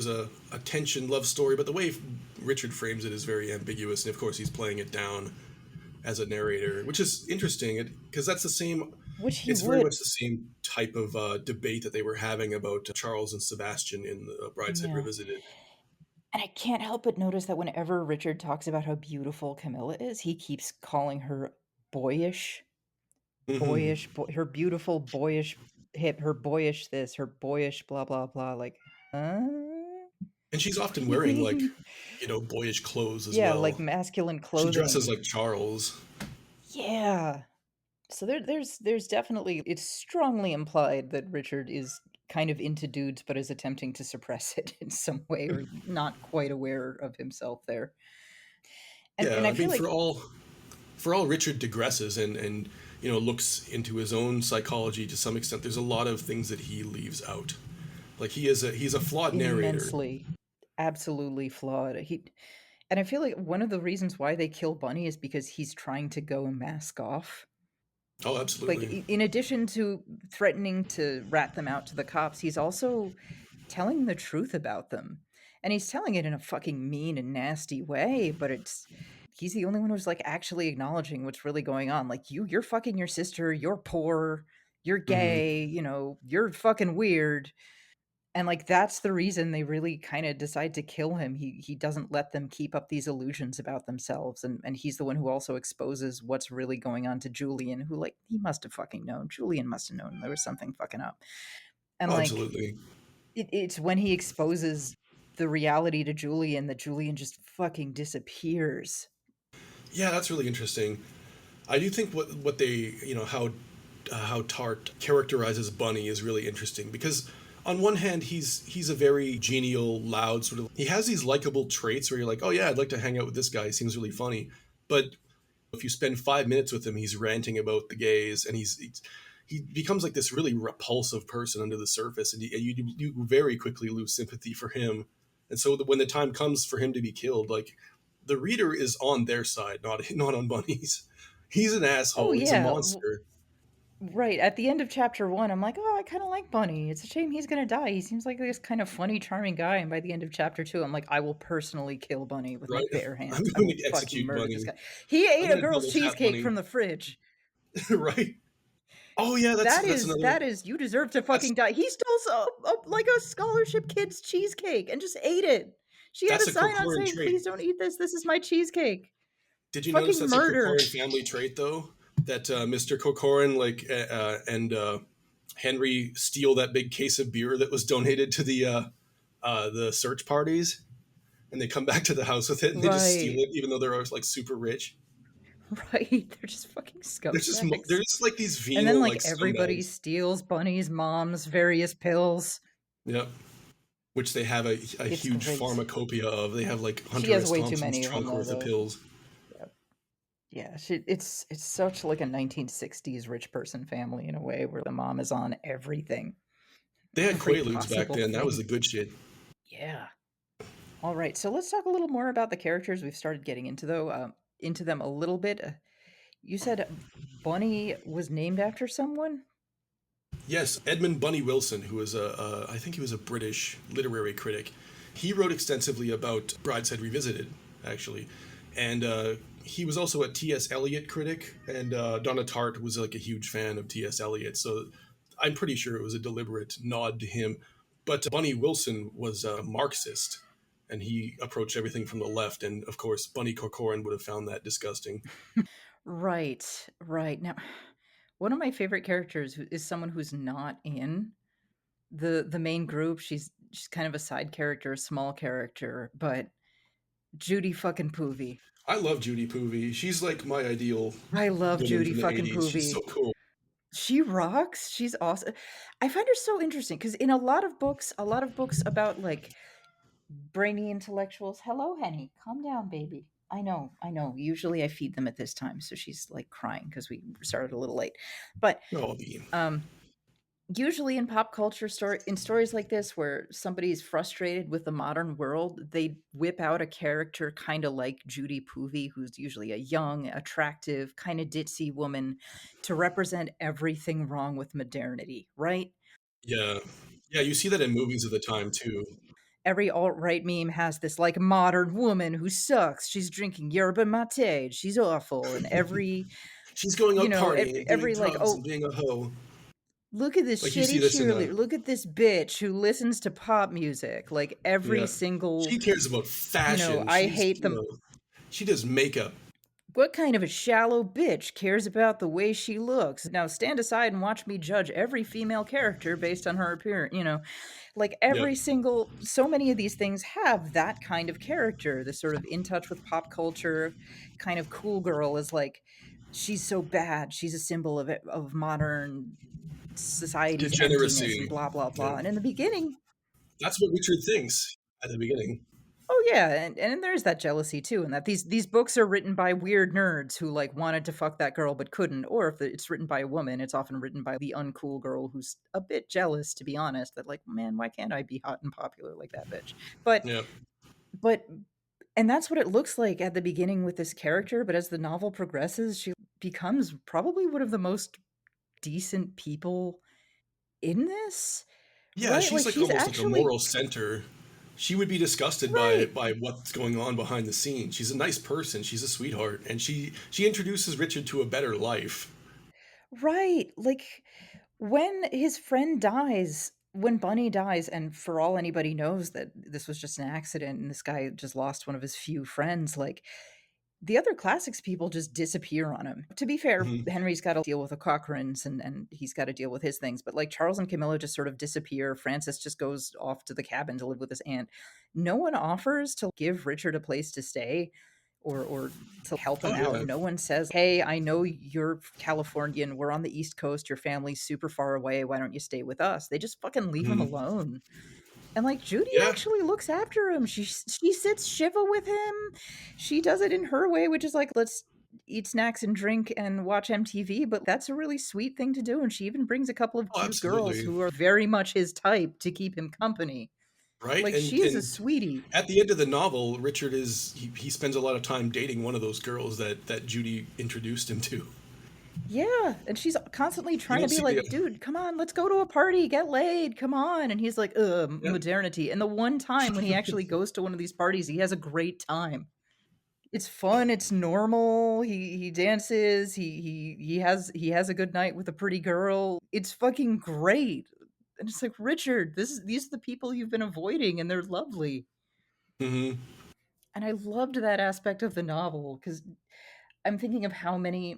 a tension love story, but the way Richard frames it is very ambiguous, and of course he's playing it down as a narrator, which is interesting because that's the same. which he It's very would. much the same type of debate that they were having about Charles and Sebastian in the Brideshead Yeah, Revisited. and I can't help but notice that whenever Richard talks about how beautiful Camilla is, he keeps calling her boyish, Hmm. her beautiful boyish hip, her boyish this, her boyish blah blah blah. Like, huh? And she's often wearing like, boyish clothes as Yeah, like well. masculine She dresses clothing. like Charles. Yeah. So there's definitely it's strongly implied that Richard is kind of into dudes, but is attempting to suppress it in some way, or not quite aware of himself there. And Yeah, I I feel mean, like for all Richard digresses and looks into his own psychology to some extent, there's a lot of things that he leaves out. Like he's a flawed narrator. immensely, absolutely flawed. And I feel like one of the reasons why they kill Bunny is because he's trying to go mask off. Oh, Like, absolutely. in addition to threatening to rat them out to the cops, he's also telling the truth about them. And he's telling it in a fucking mean and nasty way, but he's the only one who's, like, actually acknowledging what's really going on. Like, you're fucking your sister, you're poor, you're Hmm. gay, you're fucking weird. And, like, that's the reason they really kinda decide to kill him. He doesn't let them keep up these illusions about themselves, and he's the one who also exposes what's really going on to Julian, who, like, he must have fucking known. Julian must have known there was something fucking up. And, Oh, like, absolutely. it's when he exposes the reality to Julian that Julian just fucking disappears. Yeah, that's really interesting. I do think what they how Tart characterizes Bunny is really interesting because on one hand he's a very genial, loud sort of. He has these likable traits where you're like, oh yeah, I'd like to hang out with this guy. He seems really funny. But if you spend 5 minutes with him, he's ranting about the gays, and he becomes like this really repulsive person under the surface, and you very quickly lose sympathy for him. And so when the time comes for him to be killed, like the reader is on their side, not on Bunny's. He's an Oh, asshole. He's a yeah, monster. right, at the end of chapter 1, I'm like, "Oh, I kinda like Bunny. It's a shame he's gonna die. He seems like this kind of funny, charming guy," and by the end of chapter 2, I'm like, "I will personally kill Bunny with my Right? bare I'm hands. I going will to fucking execute murder this Bunny. guy. He I'm ate a going to girl's double tap cheesecake Bunny. from the fridge." Right? Oh yeah, That that's is another. that is you deserve to That's fucking die. He stole like, a scholarship kid's cheesecake and just ate it. She had a that's a sign on Corcoran saying, trait. "Please don't eat this. This is my cheesecake." Did you notice Fucking that's a murder. Corcoran family trait though? That Mr. Corcoran and Henry steal that big case of beer that was donated to the search parties, and they come back to the house with it and they just steal Right. it, even though they're like super rich. Right. They're just fucking They're scumbags. just like these And then, venal like, like everybody scumbags. steals Bunny's mom's various pills. Yep. Which they have a It's huge great. pharmacopoeia of. They have like She Hunter has S. way too Thompson's many of them, trunk worth of though. pills. Yep. Yeah, it's such like a 1960s rich person family in a way where the mom is on everything. They had Every Quaaludes back possible then. That was thing. the good shit. Yeah. All right, so let's talk a little more about the characters we've started getting into, though, into them a little bit. You said Bunny was named after someone? Yes, Edmund Bunny Wilson, who was I think he was a British literary critic. He wrote extensively about Brideshead Revisited, actually, and he was also a T.S. Eliot critic, and Donna Tartt was like a huge fan of T.S. Eliot. So I'm pretty sure it was a deliberate nod to him. But Bunny Wilson was a Marxist, and he approached everything from the left. And of course, Bunny Corcoran would have found that disgusting. Right, right. Now, one of my favorite characters is someone who's not in the main group. She's kind of a side character, a small character, but Judy fucking Poovy. I love Judy Poovy. She's like my ideal I love woman Judy from the fucking 80s. She's so Poovy. cool. She rocks. She's awesome. I find her so interesting because in a lot of books about like brainy intellectuals. Hello, Henny. Calm down, baby. I know, I know. Usually I feed them at this time, so she's like crying because we started a little late. But Oh, Bean. um usually in pop culture in stories like this where somebody's frustrated with the modern world, they whip out a character kind of like Judy Poovy, who's usually a young, attractive, kind of ditzy woman to represent everything wrong with modernity, right? Yeah. Yeah, you see that in movies of the time too. Every alt-right meme has this like modern woman who sucks. She's drinking yerba mate. She's awful. And She's going out partying and doing every like, drugs and oh, being a hoe. look at this Like you see shitty this in cheerleader. Look at this bitch who listens to pop music. Like every yeah. single, She cares about fashion. I hate them. She does makeup. What kind of a shallow bitch cares about the way she looks? Now stand aside and watch me judge every female character based on her appearance, like Yep. every single so many of these things have that kind of character, this sort of in touch with pop culture kind of cool girl is like she's so bad, she's a symbol of modern society's emptiness and Degeneracy. blah blah Yeah. blah. And in the beginning, That's what Richard thinks at the beginning. oh yeah, and there's that jealousy too, and that these books are written by weird nerds who like wanted to fuck that girl but couldn't, or if it's written by a woman, it's often written by the uncool girl who's a bit jealous, to be honest, that like, man, why can't I be hot and popular like that bitch? But Yeah. but and that's what it looks like at the beginning with this character, but as the novel progresses, she becomes probably one of the most decent people in this, Yeah, right? she's Like like she's almost like a actually moral center. She would be disgusted right. by what's going on behind the scenes. She's a nice person. She's a sweetheart, and she introduces Richard to a better life. Right. Like when his friend dies, when Bunny dies, and for all anybody knows that this was just an accident and this guy just lost one of his few friends, like the other classics people just disappear on him. To be fair, Mhm. Henry's got to deal with the Cochrans and he's got to deal with his things, but like Charles and Camilla just sort of disappear. Francis just goes off to the cabin to live with his aunt. No one offers to give Richard a place to stay or to help him Oh out. yeah. No one says, "Hey, I know you're Californian. We're on the East Coast. Your family's super far away. Why don't you stay with us?" They just fucking leave him Mhm. alone. And, like, Judy Yeah. actually looks after him. She sits Shiva with him. She does it in her way, which is like, "Let's eat snacks and drink and watch MTV," but that's a really sweet thing to do, and she even brings a couple of Oh, cute girls absolutely. who are very much his type to keep him company. Right. Like, she is a And sweetie. at the end of the novel, Richard he spends a lot of time dating one of those girls that Judy introduced him to. Yeah, and she's constantly You trying to don't be see the like, "Dude, come on, let's go to a party, get laid, come on," and he's like, yeah. modernity," and the one time when he actually goes to one of these parties, he has a great time. It's fun, it's normal, he dances, he has a good night with a pretty girl. It's fucking great. And it's like, "Richard, these are the people you've been avoiding, and they're lovely." Hmm. And I loved that aspect of the novel because 'cause I'm thinking of how many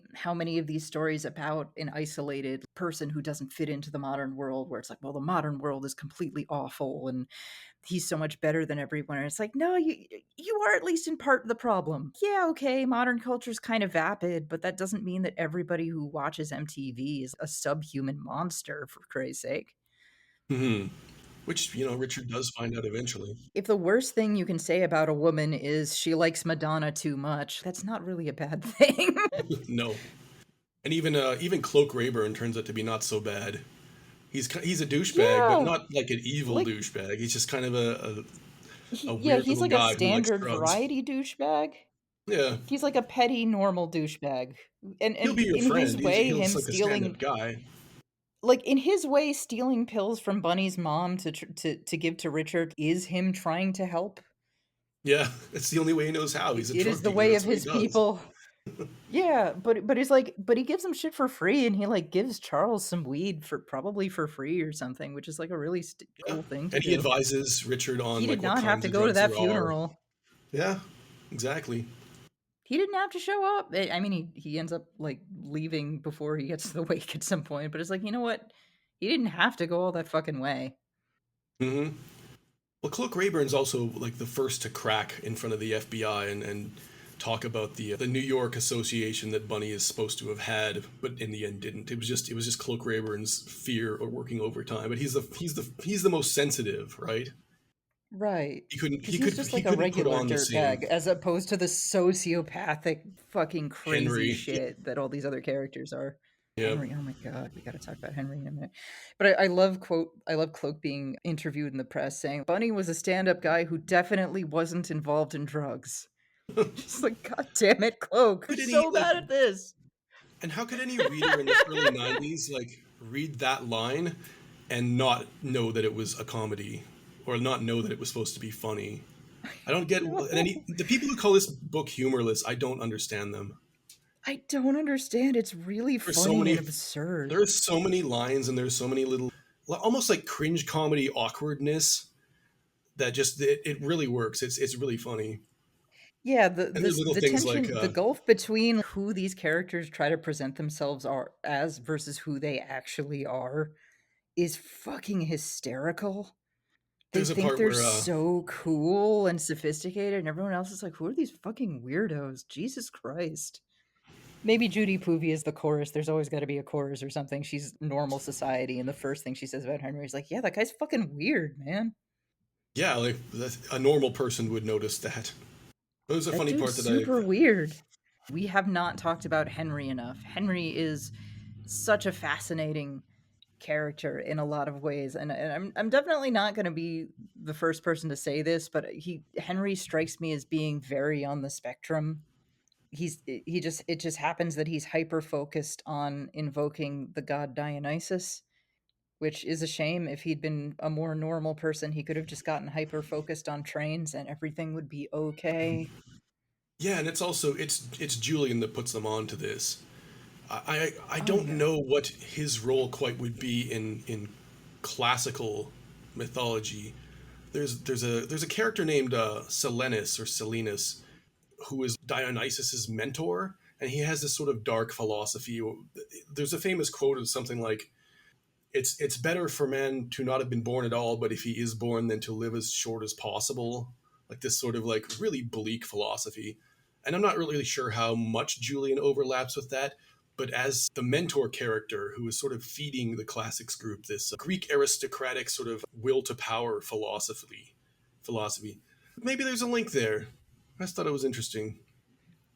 of these stories about an isolated person who doesn't fit into the modern world, where it's like, "Well, the modern world is completely awful, and he's so much better than everyone." And it's like, "No, you are at least in part the problem." Yeah, okay, modern culture's kind of vapid, but that doesn't mean that everybody who watches MTV is a subhuman monster, for Christ's sake. Hmm. Which, Richard does find out eventually. If the worst thing you can say about a woman is she likes Madonna too much, that's not really a bad thing. No. And even Cloak Rayburn turns out to be not so bad. He's a douchebag, but Yeah, not like an evil like, douchebag. He's just kind of a yeah, weird he's little like a guy who likes standard drugs. variety douchebag. Yeah. He's like a petty, normal douchebag, He'll and be your in his friend. way, He'll him like a stand-up stealing guy. like, in his way, stealing pills from Bunny's mom to give to Richard is him trying to help. Yeah, it's the only way he knows how. He's a It is drug the dealer. way of That's what he his does. people. Yeah, but he's like but he gives him shit for free, and he, like, gives Charles some weed for probably for free or something, which is, like, a really Yeah. cool thing to And he do. advises Richard on He did like what not have kinds to of go to drugs that there are. funeral. Yeah, exactly. He didn't have to show up. I mean, he ends up, like, leaving before he gets to the wake at some point, but it's like, you know what? He didn't have to go all that fucking way. Hmm. Well, Cloak Rayburn's also like the first to crack in front of the FBI and talk about the New York association that Bunny is supposed to have had, but in the end didn't. It was just Cloak Rayburn's fear of working overtime. But he's the most sensitive, right? Right, He couldn't because he he's could just he like a couldn't put regular on the same dirtbag as opposed to the sociopathic, fucking crazy Henry. shit that all these other characters are. Yeah. Henry, oh my god, we gotta talk about Henry in a minute. But I love Cloak being interviewed in the press saying, "Bunny was a stand-up guy who definitely wasn't involved in drugs." Just like, "God damn it, Cloak, How you're could any so like bad at this." and how could any reader in the early 90s like read that line and not know that it was a comedy or not know that it was supposed to be funny? I don't get No. the people who call this book humorless. I don't understand them. I don't understand, it's really There's so funny many and absurd. there's so many lines and there's so many little almost like cringe comedy awkwardness that just it really works. It's really funny. Yeah, And there's little the things like tension, the gulf between who these characters try to present themselves are as versus who they actually are is fucking hysterical. They there's a think part they're where so cool and sophisticated, and everyone else is like, "Who are these fucking weirdos? Jesus Christ." Maybe Judy Poovey is the chorus. There's always gotta be a chorus or something. She's normal society, and the first thing she says about Henry is like, "Yeah, that guy's fucking weird, man. yeah, like a normal person would notice that. There's a That funny dude's part that super weird." We have not talked about Henry enough. Henry is such a fascinating character in a lot of ways, and I'm definitely not going to be the first person to say this, but Henry strikes me as being very on the spectrum. He just it just happens that he's hyper focused on invoking the god Dionysus, which is a shame. If he'd been a more normal person, he could have just gotten hyper focused on trains and everything would be okay. yeah, and it's Julian that puts them on to this. I Oh don't yeah. know what his role quite would be in classical mythology. There's a character named Silenus or Silenus who is Dionysus's mentor, and he has this sort of dark philosophy. There's a famous quote of something like, "It's better for man to not have been born at all, but if he is born, then to live as short as possible." Like this sort of like really bleak philosophy, and I'm not really sure how much Julian overlaps with that. But as the mentor character who is sort of feeding the classics group this Greek aristocratic sort of will to power philosophy, maybe there's a link there. I just thought it was interesting.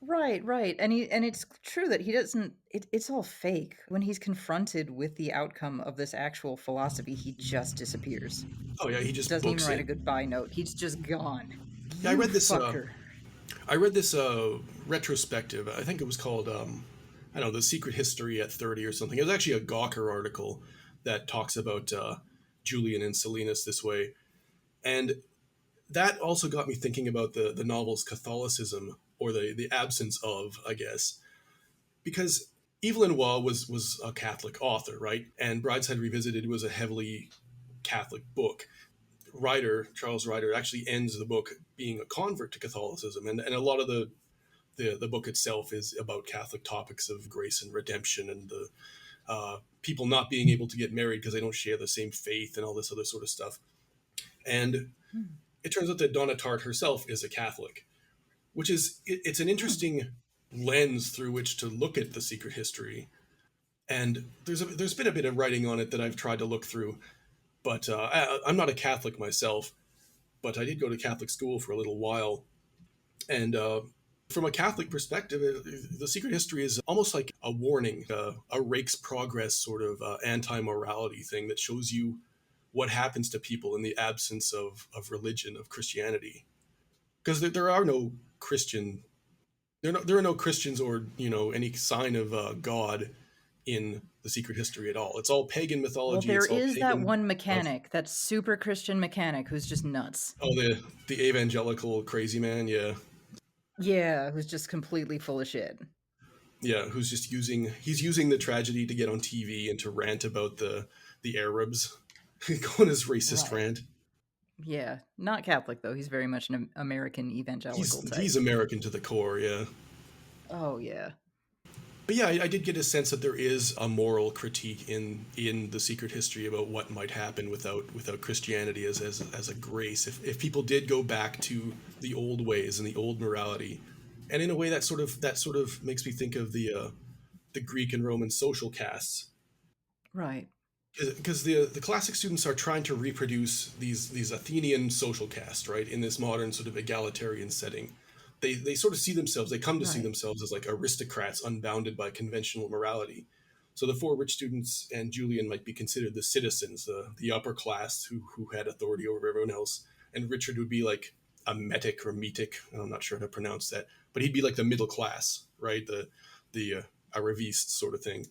Right, right. And it's true that he doesn't it's all fake. When he's confronted with the outcome of this actual philosophy, he just disappears. Oh yeah, he just Doesn't even books write a it. goodbye note. He's just gone. Yeah, I You read this. fucker. I read this retrospective. I think it was called I don't know, The Secret History at 30 or something. It was actually a Gawker article that talks about Julian and Silenus this way, and that also got me thinking about the novel's Catholicism. or the absence of, I guess, because Evelyn Waugh was a Catholic author, right? And Brideshead Revisited was a heavily Catholic book. Charles Ryder, actually ends the book being a convert to Catholicism, and a lot of the book itself is about Catholic topics of grace and redemption, and the people not being able to get married because they don't share the same faith and all this other sort of stuff. And Hmm. it turns out that Donna Tartt herself is a Catholic, which is it's an Hmm. interesting lens through which to look at the secret history. And there's been a bit of writing on it that I've tried to look through, but I'm not a Catholic myself, but I did go to Catholic school for a little while, and from a Catholic perspective, the secret history is almost like a warning, a rake's progress sort of anti-morality thing that shows you what happens to people in the absence of religion, of Christianity. Because there are no Christian, there are no Christians or any sign of God in the secret history at all. It's all pagan Well, mythology. there It's all is that pagan one stuff. mechanic, that super Christian mechanic who's just nuts. Oh, the evangelical crazy man, yeah. Yeah, who's just completely full of shit. Yeah, who's just using the tragedy to get on TV and to rant about the Arabs, go on his racist Right. rant. Yeah, not Catholic though. He's very much an American He's evangelical he's type. American to the core, yeah. Oh yeah. But yeah, I did get a sense that there is a moral critique in the secret history about what might happen without Christianity as a grace. If people did go back to the old ways and the old morality, and in a way that sort of makes me think of the Greek and Roman social castes, Right. because the classic students are trying to reproduce these Athenian social castes, right, in this modern sort of egalitarian setting. They sort of see themselves, they come to see Right. themselves as like aristocrats unbounded by conventional morality. So the four rich students and Julian might be considered the citizens, the upper class who had authority over everyone else, and Richard would be like a metic or metic, I'm not sure how to pronounce that, but he'd be like the middle class, right, the arriviste sort of thing.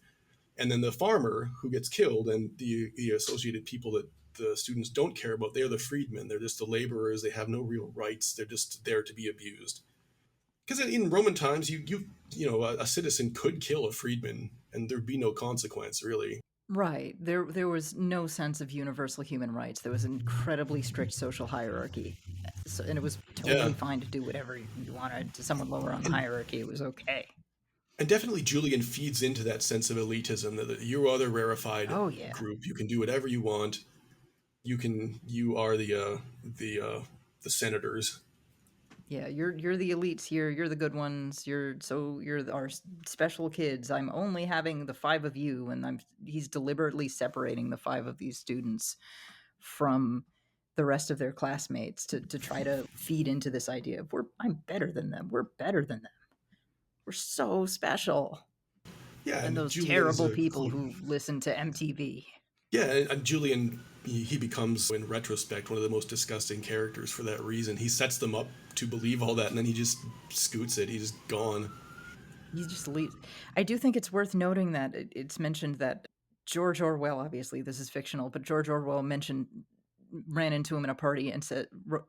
And then the farmer who gets killed and the associated people that the students don't care about, they're the freedmen. They're just the laborers. They have no real rights. They're just there to be abused. Because in Roman times, a citizen could kill a freedman and there'd be no consequence really. Right. There was no sense of universal human rights. There was an incredibly strict social hierarchy. So, and it was Yeah, totally fine to do whatever you wanted to someone lower on the and hierarchy. It was okay. and definitely Julian feeds into that sense of elitism that you are the rarefied Oh yeah. group. You can do whatever you want. You are the senators. Yeah, you're the elites here. You're the good ones. You're our special kids. I'm only having the five of you, and he's deliberately separating the five of these students from the rest of their classmates to try to feed into this idea of I'm better than them. We're better than them. We're so special Yeah, than and those Julian's terrible a people who listen to MTV. Yeah, and Julian, he becomes, in retrospect, one of the most disgusting characters for that reason. He sets them up to believe all that, and then he just scoots it. He's just gone. He just leaves. I do think it's worth noting that it's mentioned that George Orwell, obviously this is fictional, but George Orwell ran into him in a party and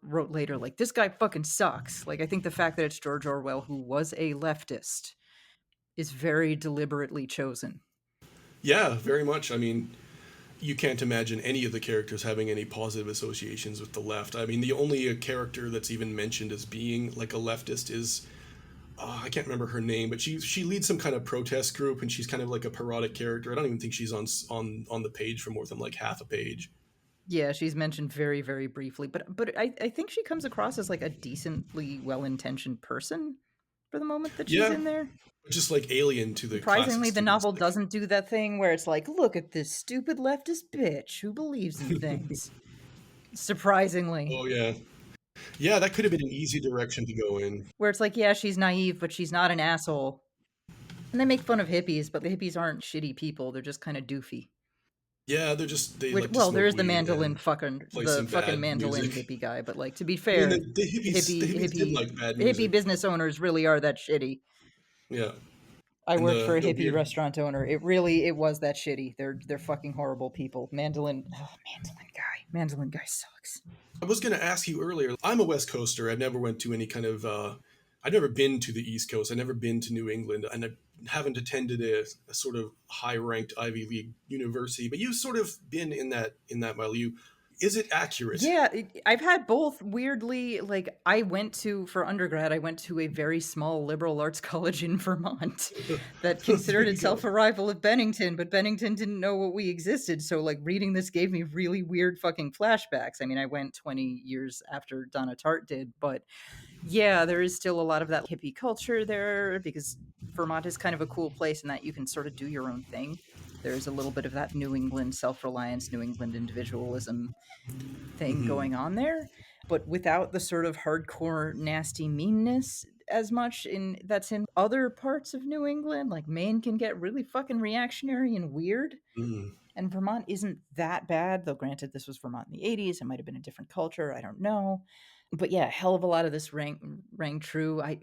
wrote later, like, this guy fucking sucks. Like, I think the fact that it's George Orwell, who was a leftist, is very deliberately chosen. Yeah, very much. I mean, you can't imagine any of the characters having any positive associations with the left. I mean, the only character that's even mentioned as being like a leftist is I can't remember her name, but she leads some kind of protest group, and she's kind of like a parodic character. I don't even think she's on the page for more than like half a page. Yeah, she's mentioned very, very briefly, but I think she comes across as like a decently well-intentioned person for the moment that she's Yeah, in there. just like alien to the classic Surprisingly, the students. novel Like, doesn't do that thing where it's like, look at this stupid leftist bitch who believes in things. Surprisingly. oh yeah, yeah, that could have been an easy direction to go in. Where it's like, yeah, she's naive, but she's not an asshole. And they make fun of hippies, but the hippies aren't shitty people. They're just kind of doofy. Yeah, they Which, like to well, there smoke is weed and play the some fucking bad mandolin music. hippie guy. But like, to be I mean, fair, the hippies did like bad hippie music. business owners really are that shitty. Yeah, I and worked for a the hippie weird. restaurant owner. It was that shitty. They're fucking horrible people. Mandolin guy sucks. I was going to ask you earlier. I'm a West Coaster. I've never went to any kind of I've never been to the East Coast. I've never been to New England, and I haven't attended a sort of high-ranked Ivy League university. But you've sort of been in that milieu. Is it accurate? Yeah, I've had both weirdly, like, I went to for undergrad, I went to a very small liberal arts college in Vermont that There considered you itself go. a rival of Bennington, but Bennington didn't know what we existed, so, like, reading this gave me really weird fucking flashbacks. I mean, I went 20 years after Donna Tartt did, but yeah, there is still a lot of that hippie culture there because Vermont is kind of a cool place in that you can sort of do your own thing. There's a little bit of that New England self-reliance, New England individualism thing Hmm. going on there, but without the sort of hardcore nasty meanness as much in that's in other parts of New England. Like Maine can get really fucking reactionary and weird, Mm. and Vermont isn't that bad, though granted this was Vermont in the 80s, it might have been a different culture, I don't know. But yeah, hell of a lot of this rang true. I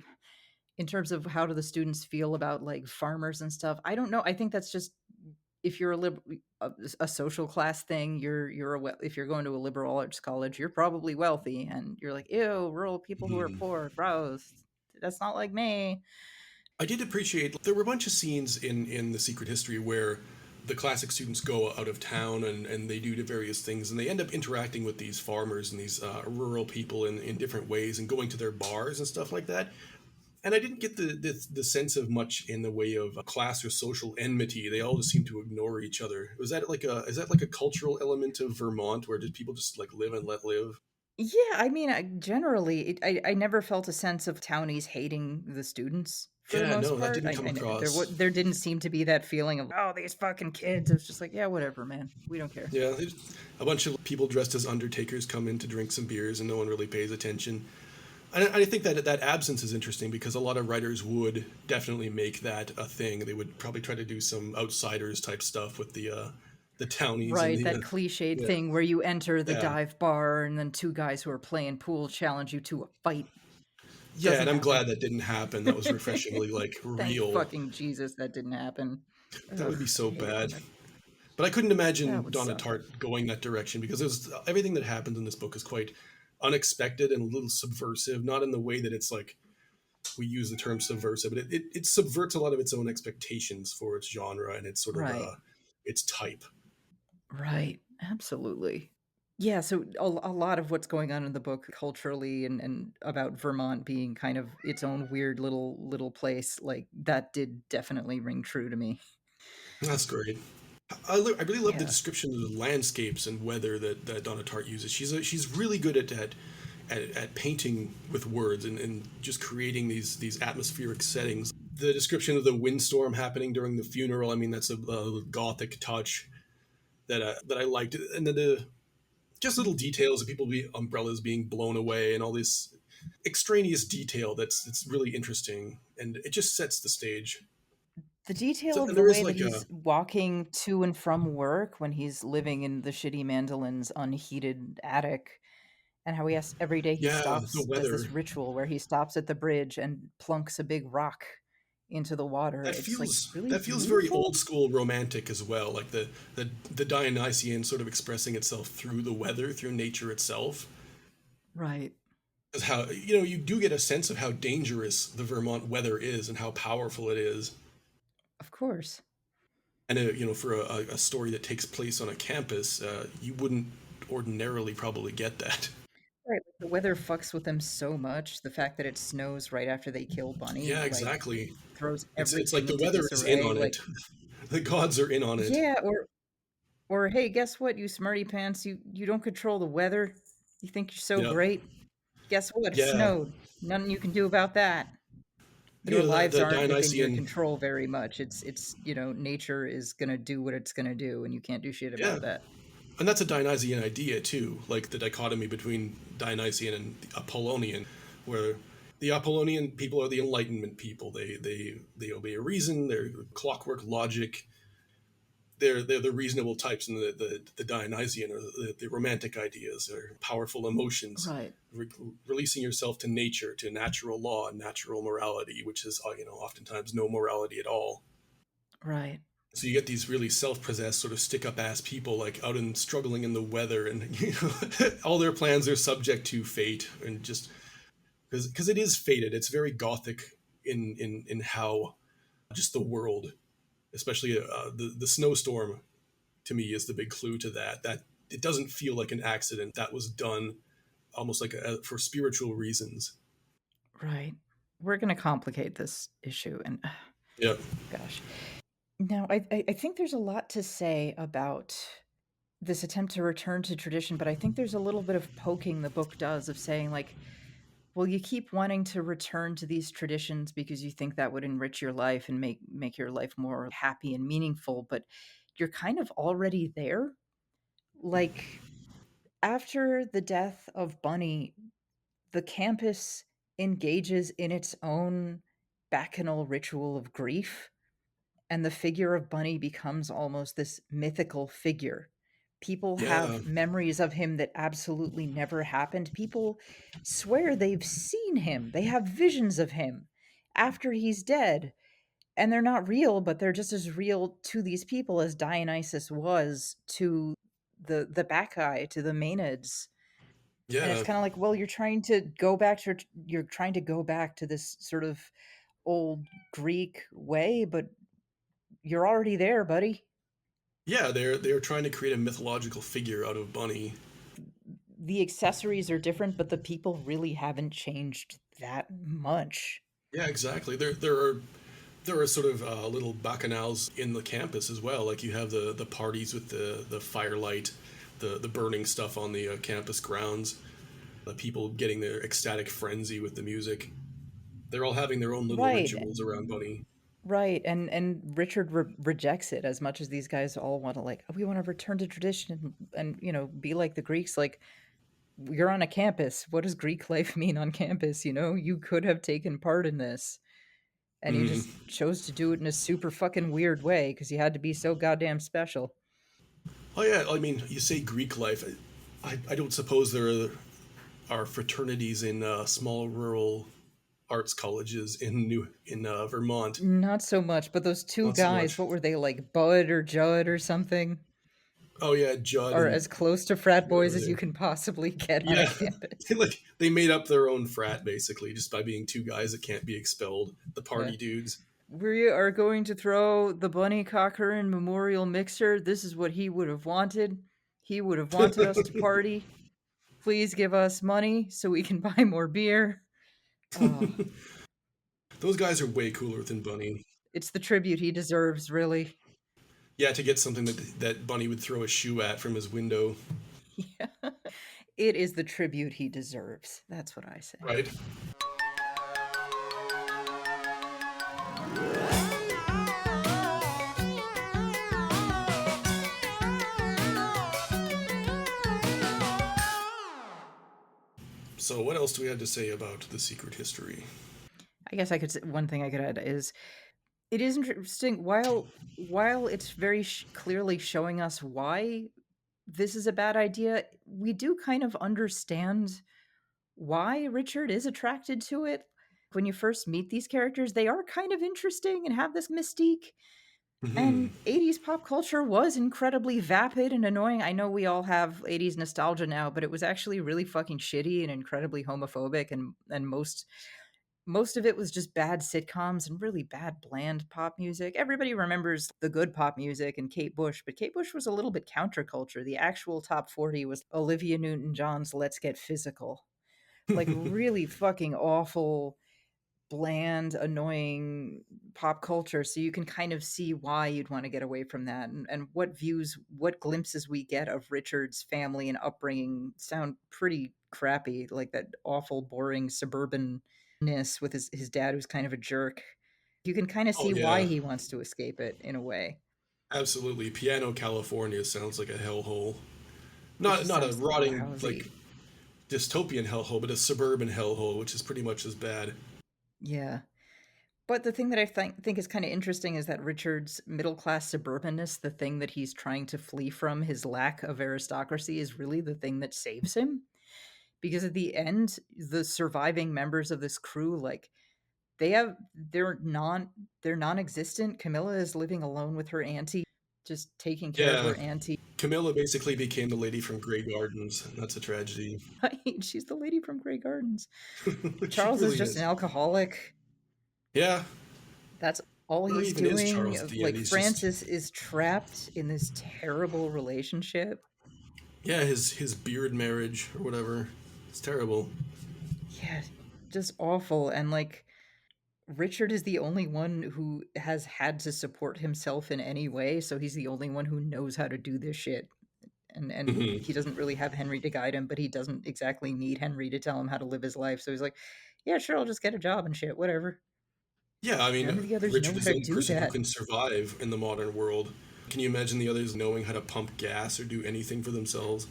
in terms of how do the students feel about like farmers and stuff, I don't know. I think that's just if you're a social class thing, if you're going to a liberal arts college, you're probably wealthy, and you're like, ew, rural people who are Hmm. poor, gross. That's not like me. I did appreciate there were a bunch of scenes in the Secret History where the classic students go out of town and they do various things and they end up interacting with these farmers and these rural people in different ways and going to their bars and stuff like that. And I didn't get the sense of much in the way of class or social enmity. They all just seem to ignore each other. Was that like a is that like a cultural element of Vermont where just people just like live and let live? Yeah, I mean, I never felt a sense of townies hating the students for the Yeah, most no, that part. didn't come across. There didn't seem to be that feeling of oh these fucking kids. It's just like yeah, whatever, man. We don't care. Yeah, a bunch of people dressed as undertakers come in to drink some beers, and no one really pays attention. I think that that absence is interesting because a lot of writers would definitely make that a thing. They would probably try to do some outsiders type stuff with the townies and Right, the that cliched yeah, thing where you enter the yeah, dive bar and then two guys who are playing pool challenge you to a fight. yeah. Doesn't And I'm glad happen. that didn't happen. That was refreshingly like Thank real. fucking Jesus that didn't happen. That Ugh, would be I so hate it when bad. that But I couldn't that imagine would Donna suck. Tartt going that direction because everything that happens in this book is quite unexpected and a little subversive. Not in the way that it's like we use the term subversive, but it subverts a lot of its own expectations for its genre and its sort of Right. its type. Right. Absolutely. Yeah, so a lot of what's going on in the book culturally and about Vermont being kind of its own weird little place, like that did definitely ring true to me. That's great. I really love the Yeah. description of the landscapes and weather that Donna Tartt uses. She's really good at painting with words and just creating these atmospheric settings. The description of the windstorm happening during the funeral, I mean, that's a gothic touch that I liked, and then the just little details of umbrellas being blown away and all this extraneous detail that's it's really interesting and it just sets the stage. The detail So of and the there is way that like a he's walking to and from work when he's living in the shitty Mandalin's unheated attic, and how he has every day he yeah the stops, does weather this ritual where he stops at the bridge and plunks a big rock into the water. It's, like, really that feels very old beautiful. school romantic as well, like the Dionysian sort of expressing itself through the weather, through nature itself. Right. Because how you do get a sense of how dangerous the Vermont weather is and how powerful it is. Of course. And for a story that takes place on a campus, you wouldn't ordinarily probably get that. Right, like, the weather fucks with them so much. The fact that it snows right after they kill Bunny, Yeah, like, exactly. throws It's like everything the into weather is in disarray, on like it. The gods are in on it. yeah, or, "Hey, guess what, you smarty pants? You don't control the weather? You think you're so Yeah, great? Guess what? It yeah. snowed. Nothing you can do about that. And Your the lives aren't within your Dionysian, control very much. Nature is gonna do what it's gonna do, and you can't do shit yeah. about that." And that's a Dionysian idea too, like the dichotomy between Dionysian and Apollonian, where the Apollonian people are the Enlightenment people. They obey a reason, they're clockwork logic. They're the reasonable types, and the Dionysian or the romantic ideas or powerful emotions, Right, re- releasing yourself to nature, to natural law and natural morality, which is oftentimes no morality at all. right. So you get these really self-possessed sort of stick-up ass people like out and struggling in the weather, and all their plans are subject to fate, and just because it is faded. It's very gothic in how just the world, especially the snowstorm, to me is the big clue to that. That it doesn't feel like an accident. That was done almost like for spiritual reasons. Right. We're gonna complicate this issue, and Yeah, gosh. Now, I think there's a lot to say about this attempt to return to tradition, but I think there's a little bit of poking the book does of saying, like, well, you keep wanting to return to these traditions because you think that would enrich your life and make your life more happy and meaningful, but you're kind of already there. Like, after the death of Bunny, the campus engages in its own bacchanal ritual of grief, and the figure of Bunny becomes almost this mythical figure. People yeah, have memories of him that absolutely never happened. People swear they've seen him. They have visions of him after he's dead, and they're not real, but they're just as real to these people as Dionysus was to the Bacchae, to the Maenads. And it's yeah, kind of like, well, you're trying to go back to this sort of old Greek way, but you're already there, buddy. yeah. They're trying to create a mythological figure out of Bunny. The accessories are different, but the people really haven't changed that much. Yeah, exactly. There are sort of little bacchanals in the campus as well. Like you have the parties with the firelight, the burning stuff on the campus grounds, the people getting their ecstatic frenzy with the music. They're all having their own little Right. rituals around Bunny. Right. And Richard rejects it as much as these guys all want to, like, "Oh, we want to return to tradition and be like the Greeks." Like, you're on a campus. What does Greek life mean on campus? You could have taken part in this, and you just Hmm. chose to do it in a super fucking weird way because you had to be so goddamn special. Oh yeah, I mean, you say Greek life. I don't suppose there are fraternities in small rural arts colleges in New in Vermont. Not so much, but those two Not so guys, much. what were they, like, Bud or Judd or something? Oh yeah, Judd Are and as close to frat what boys were as you they? can possibly get on a Yeah, campus. they made up their own frat basically just by being two guys that can't be expelled, the Yeah. party dudes. We are going to throw the Bunny Cochran Memorial Mixer. This is what he would have wanted. He would have wanted us to party. Please give us money so we can buy more beer. Oh, Those guys are way cooler than Bunny. it's the tribute he deserves, really. Yeah, to get something that Bunny would throw a shoe at from his window, Yeah. It is the tribute he deserves. That's what I say. right? So what else do we have to say about the secret history? I guess I could say one thing I could add is it is interesting while it's very clearly showing us why this is a bad idea, we do kind of understand why Richard is attracted to it. When you first meet these characters, they are kind of interesting and have this mystique. Hmm. And 80s pop culture was incredibly vapid and annoying. I know we all have 80s nostalgia now, but it was actually really fucking shitty and incredibly homophobic, and most of it was just bad sitcoms and really bad bland pop music. Everybody remembers the good pop music and Kate Bush, but Kate Bush was a little bit counterculture. The actual top 40 was Olivia Newton-John's Let's Get Physical. Like, really fucking awful, bland, annoying pop culture. So you can kind of see why you'd want to get away from that, and what glimpses we get of Richard's family and upbringing sound pretty crappy, like that awful, boring suburbanness with his dad who's kind of a jerk. You can kind of Oh see why yeah, he wants to escape it in a way. absolutely. Piano California sounds like a hellhole. It Not just not a sounds rotting like lousy. dystopian hellhole, but a suburban hellhole, which is pretty much as bad. Yeah. But the thing that I think is kind of interesting is that Richard's middle class suburbanness, the thing that he's trying to flee from, his lack of aristocracy, is really the thing that saves him. Because at the end, the surviving members of this crew, like, they're non-existent. Camilla is living alone with her auntie, just taking care of Yeah, her auntie. Camilla basically became the lady from Grey Gardens. That's a tragedy. Right? She's the lady from Grey Gardens. She Charles is really just an is. alcoholic. Yeah, That's all or he's even is Charles doing. at the end. Like, He's just, Francis is trapped in this terrible relationship. yeah, his beard marriage or whatever. It's terrible. Yeah, just awful. And like, Richard is the only one who has had to support himself in any way, so he's the only one who knows how to do this shit. And Hmm. he doesn't really have Henry to guide him, but he doesn't exactly need Henry to tell him how to live his life. So he's like, "Yeah, sure, I'll just get a job and shit, whatever." Yeah, I None mean, of the others know Richard how is to the only do person who that. can survive in the modern world. Can you imagine the others knowing how to pump gas or do anything for themselves?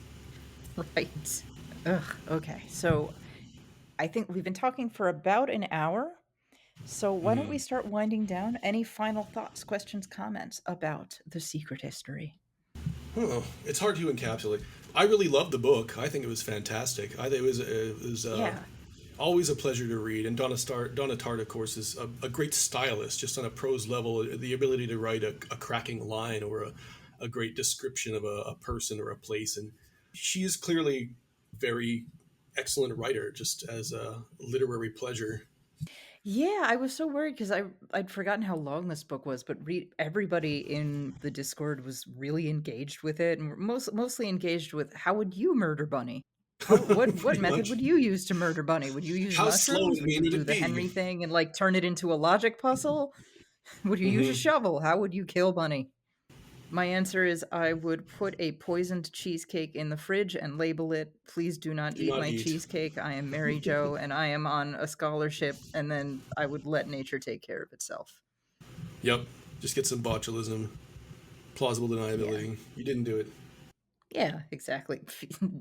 Right. Ugh. Okay. So I think we've been talking for about an hour. So why don't we Hmm. start winding down? Any final thoughts, questions, comments about The Secret History? Oh, it's hard to encapsulate. I really loved the book. I think it was fantastic. I think it was Yeah. always a pleasure to read. And Donna Tartt, of course, is a great stylist, just on a prose level. The ability to write a cracking line or a great description of a person or a place. And she is clearly very excellent writer, just as a literary pleasure. Yeah, I was so worried because I'd forgotten how long this book was, but everybody in the Discord was really engaged with it, and were mostly engaged with how would you murder Bunny? How what Pretty method much. would you use to murder Bunny? Would you use How slow mushrooms? and Would mean you would do it the be? Henry thing and like turn it into a logic puzzle? Would you use a Hmm. shovel? How would you kill Bunny? My answer is I would put a poisoned cheesecake in the fridge and label it, "Please do not Do eat not my eat. cheesecake. I am Mary Jo and I am on a scholarship." And then I would let nature take care of itself. Yep. Just get some botulism. Plausible Yeah. deniability. You didn't do it. Yeah, exactly.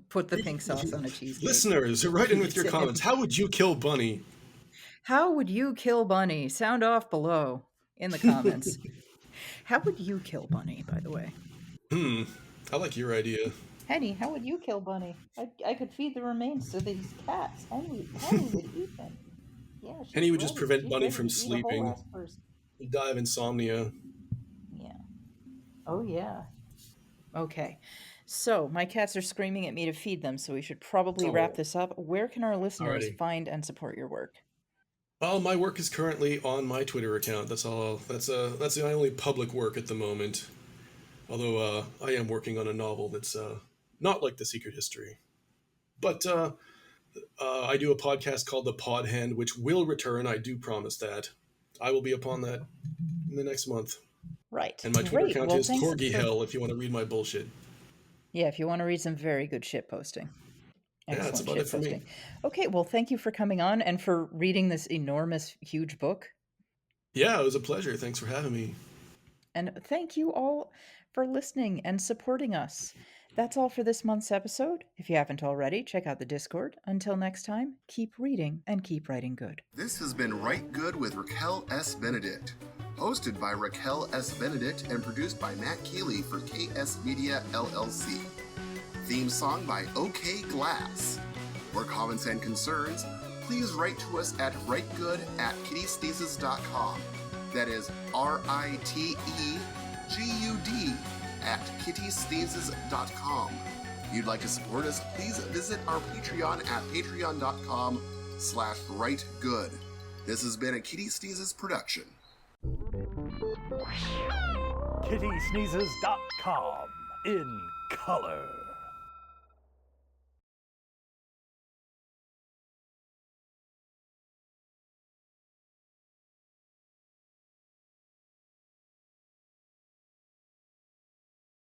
Put the pink sauce on a cheesecake. Listeners, write in Feed with it your to comments. him. How would you kill Bunny? How would you kill Bunny? Sound off below in the comments. How would you kill Bunny, by the way? Hmm. I like your idea. Henny, how would you kill Bunny? I could feed the remains to these cats. Henny would eat them. Yeah, Henny she's would just ready. prevent She's Bunny ready from to eat a whole sleeping. ass person. He'd die of insomnia. Yeah. Oh, yeah. Okay. So my cats are screaming at me to feed them, so we should probably wrap Oh, this up. Where can our listeners alrighty. find and support your work? Well, my work is currently on my Twitter account. That's all. That's my only public work at the moment. Although I am working on a novel that's not like The Secret History. But I do a podcast called The Pod Hand, which will return. I do promise that. I will be upon that in the next month. Right. And my Twitter Great. account Well, is thanks Corgi for Hell if you want to read my bullshit. yeah, if you want to read some very good shit posting. Yeah, that's Excellent about it shit for me. posting. Okay, well, thank you for coming on and for reading this enormous, huge book. Yeah, it was a pleasure. Thanks for having me. And thank you all for listening and supporting us. That's all for this month's episode. If you haven't already, check out the Discord. Until next time, keep reading and keep writing good. This has been Rite Good with Raquel S. Benedict. Hosted by Raquel S. Benedict and produced by Matt Keeley for KS Media LLC. Theme song by OK Glass. For comments and concerns, please write to us at writegood@kittystasis.com. That is RITEGUD @kittystasis.com. If you'd like to support us, please visit our Patreon at patreon.com/writegood. This has been a Kitty Sneezes production. KittySneezes.com in color.